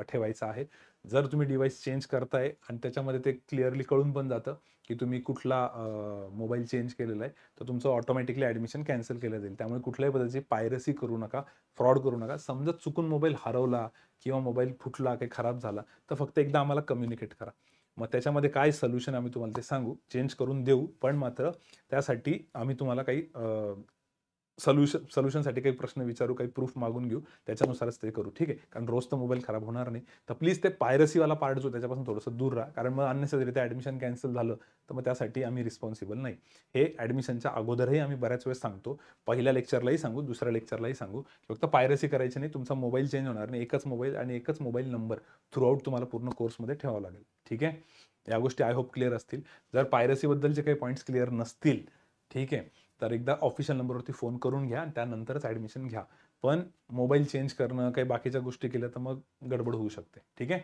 ठेवायचा आहे. जर तुम्ही डिव्हाइस चेंज करताय आणि त्याच्यामध्ये ते क्लिअरली कळून पण जातं की तुम्ही कुठला मोबाईल चेंज केलेला आहे, तर तुमचं ऑटोमॅटिकली ॲडमिशन कॅन्सल केलं जाईल. त्यामुळे कुठल्याही पद्धतीची पायरसी करू नका, फ्रॉड करू नका. समजा चुकून मोबाईल हरवला किंवा मोबाईल फुटला, काही खराब झाला, तर फक्त एकदा आम्हाला कम्युनिकेट करा. मग त्याच्यामध्ये काय सोल्युशन आम्ही तुम्हाला ते सांगू, चेंज करून देऊ, पण मात्र त्यासाठी आम्ही तुम्हाला काही सोल्युशनसाठी काही प्रश्न विचारू, काही प्रूफ मागून घेऊ, त्याच्यानुसारच ते करू, ठीक आहे. कारण रोज तर मोबाईल खराब होणार नाही. तर प्लीज ते पायरसीवाला पार्ट जो त्याच्यापासून थोडंसं दूर राहा, कारण मग अननेसेसरी ते ॲडमिशन कॅन्सल झालं तर मग त्यासाठी आम्ही रिस्पॉन्सिबल नाही. हे ॲडमिशनच्या अगोदरही आम्ही बऱ्याच वेळेस सांगतो, पहिल्या लेक्चरलाही सांगू, दुसऱ्या लेक्चरलाही सांगू. फक्त पायरसी करायची नाही, तुमचा मोबाईल चेंज होणार नाही, एकच मोबाईल आणि एकच मोबाईल नंबर थ्रूआउट तुम्हाला पूर्ण कोर्समध्ये ठेवावा लागेल, ठीक आहे. या गोष्टी आय होप क्लिअर असतील. जर पायरसीबद्दलचे काही पॉईंट्स क्लिअर नसतील, ठीक आहे, तर एकदा ऑफिशियल नंबरवरती फोन करून घ्या आणि त्यानंतरच ॲडमिशन घ्या. पण मोबाईल चेंज करणं, काही बाकीच्या गोष्टी केल्या तर मग गडबड होऊ शकते, ठीक आहे.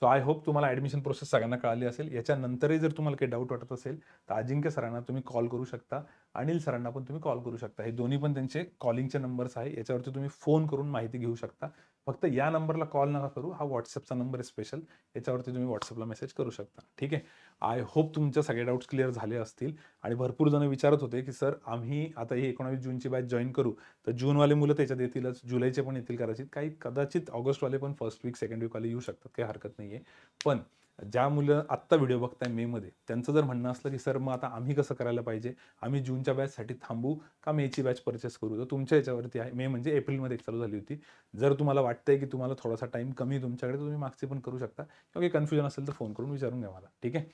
सो आय होप तुम्हाला ॲडमिशन प्रोसेस सगळ्यांना कळाली असेल. याच्यानंतरही जर तुम्हाला काही डाऊट वाटत असेल तर अजिंक्य सरांना तुम्ही कॉल करू शकता, अनिल सरांना पण तुम्ही कॉल करू शकता. हे दोन्ही पण त्यांचे कॉलिंगचे नंबर्स आहे, याच्यावरती तुम्ही फोन करून माहिती घेऊ शकता. फक्त या नंबरला कॉल नका करू, हा व्हॉट्सअपचा नंबर आहे स्पेशल, याच्यावरती तुम्ही व्हॉट्सअपला मेसेज करू शकता, ठीक आहे. आय होप तुमच्या सगळे डाऊट्स क्लिअर झाले असतील. आणि भरपूर जण विचारत होते की सर आम्ही आता ही 19 जूनची बॅच जॉईन करू, तर जूनवाले मुलं त्याच्यात येतीलच, जुलैचे पण येतील कदाचित, काही कदाचित ऑगस्टवाले पण फर्स्ट वीक सेकंड वीकवाले येऊ शकतात, काही हरकत नाही आहे. पण ज्या मुलं आत्ता व्हिडिओ बघताय मेमध्ये, त्यांचं जर म्हणणं असलं की सर मग आता आम्ही कसं करायला पाहिजे, आम्ही जूनच्या बॅचसाठी थांबू का मेची बॅच परचेस करू, तर तुमच्या याच्यावरती आहे. मे म्हणजे एप्रिलमध्ये एक चालू झाली होती. जर तुम्हाला वाटतंय की तुम्हाला थोडासा टाईम कमी तुमच्याकडे, तर तुम्ही मागचे पण करू शकता, किंवा काही कन्फ्युजन असेल तर फोन करून विचारून घ्या मला, ठीक आहे.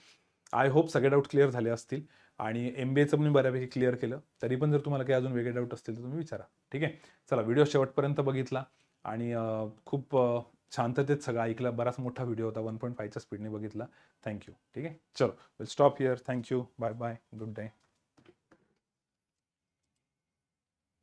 आय होप सगळे डाऊट क्लिअर झाले असतील. आणि MBAचं पण मी बऱ्यापैकी क्लिअर केलं. तरी पण जर तुम्हाला काही अजून वेगळे डाऊट असतील तर तुम्ही विचारा, ठीक आहे. चला, व्हिडिओ शेवटपर्यंत बघितला आणि खूप शांततेत सगळं ऐकलं. बराच मोठा व्हिडिओ होता, 1.5च्या स्पीडने बघितला. थँक्यू, ठीक आहे. चलो, will stop here. Thank you, bye bye, good day.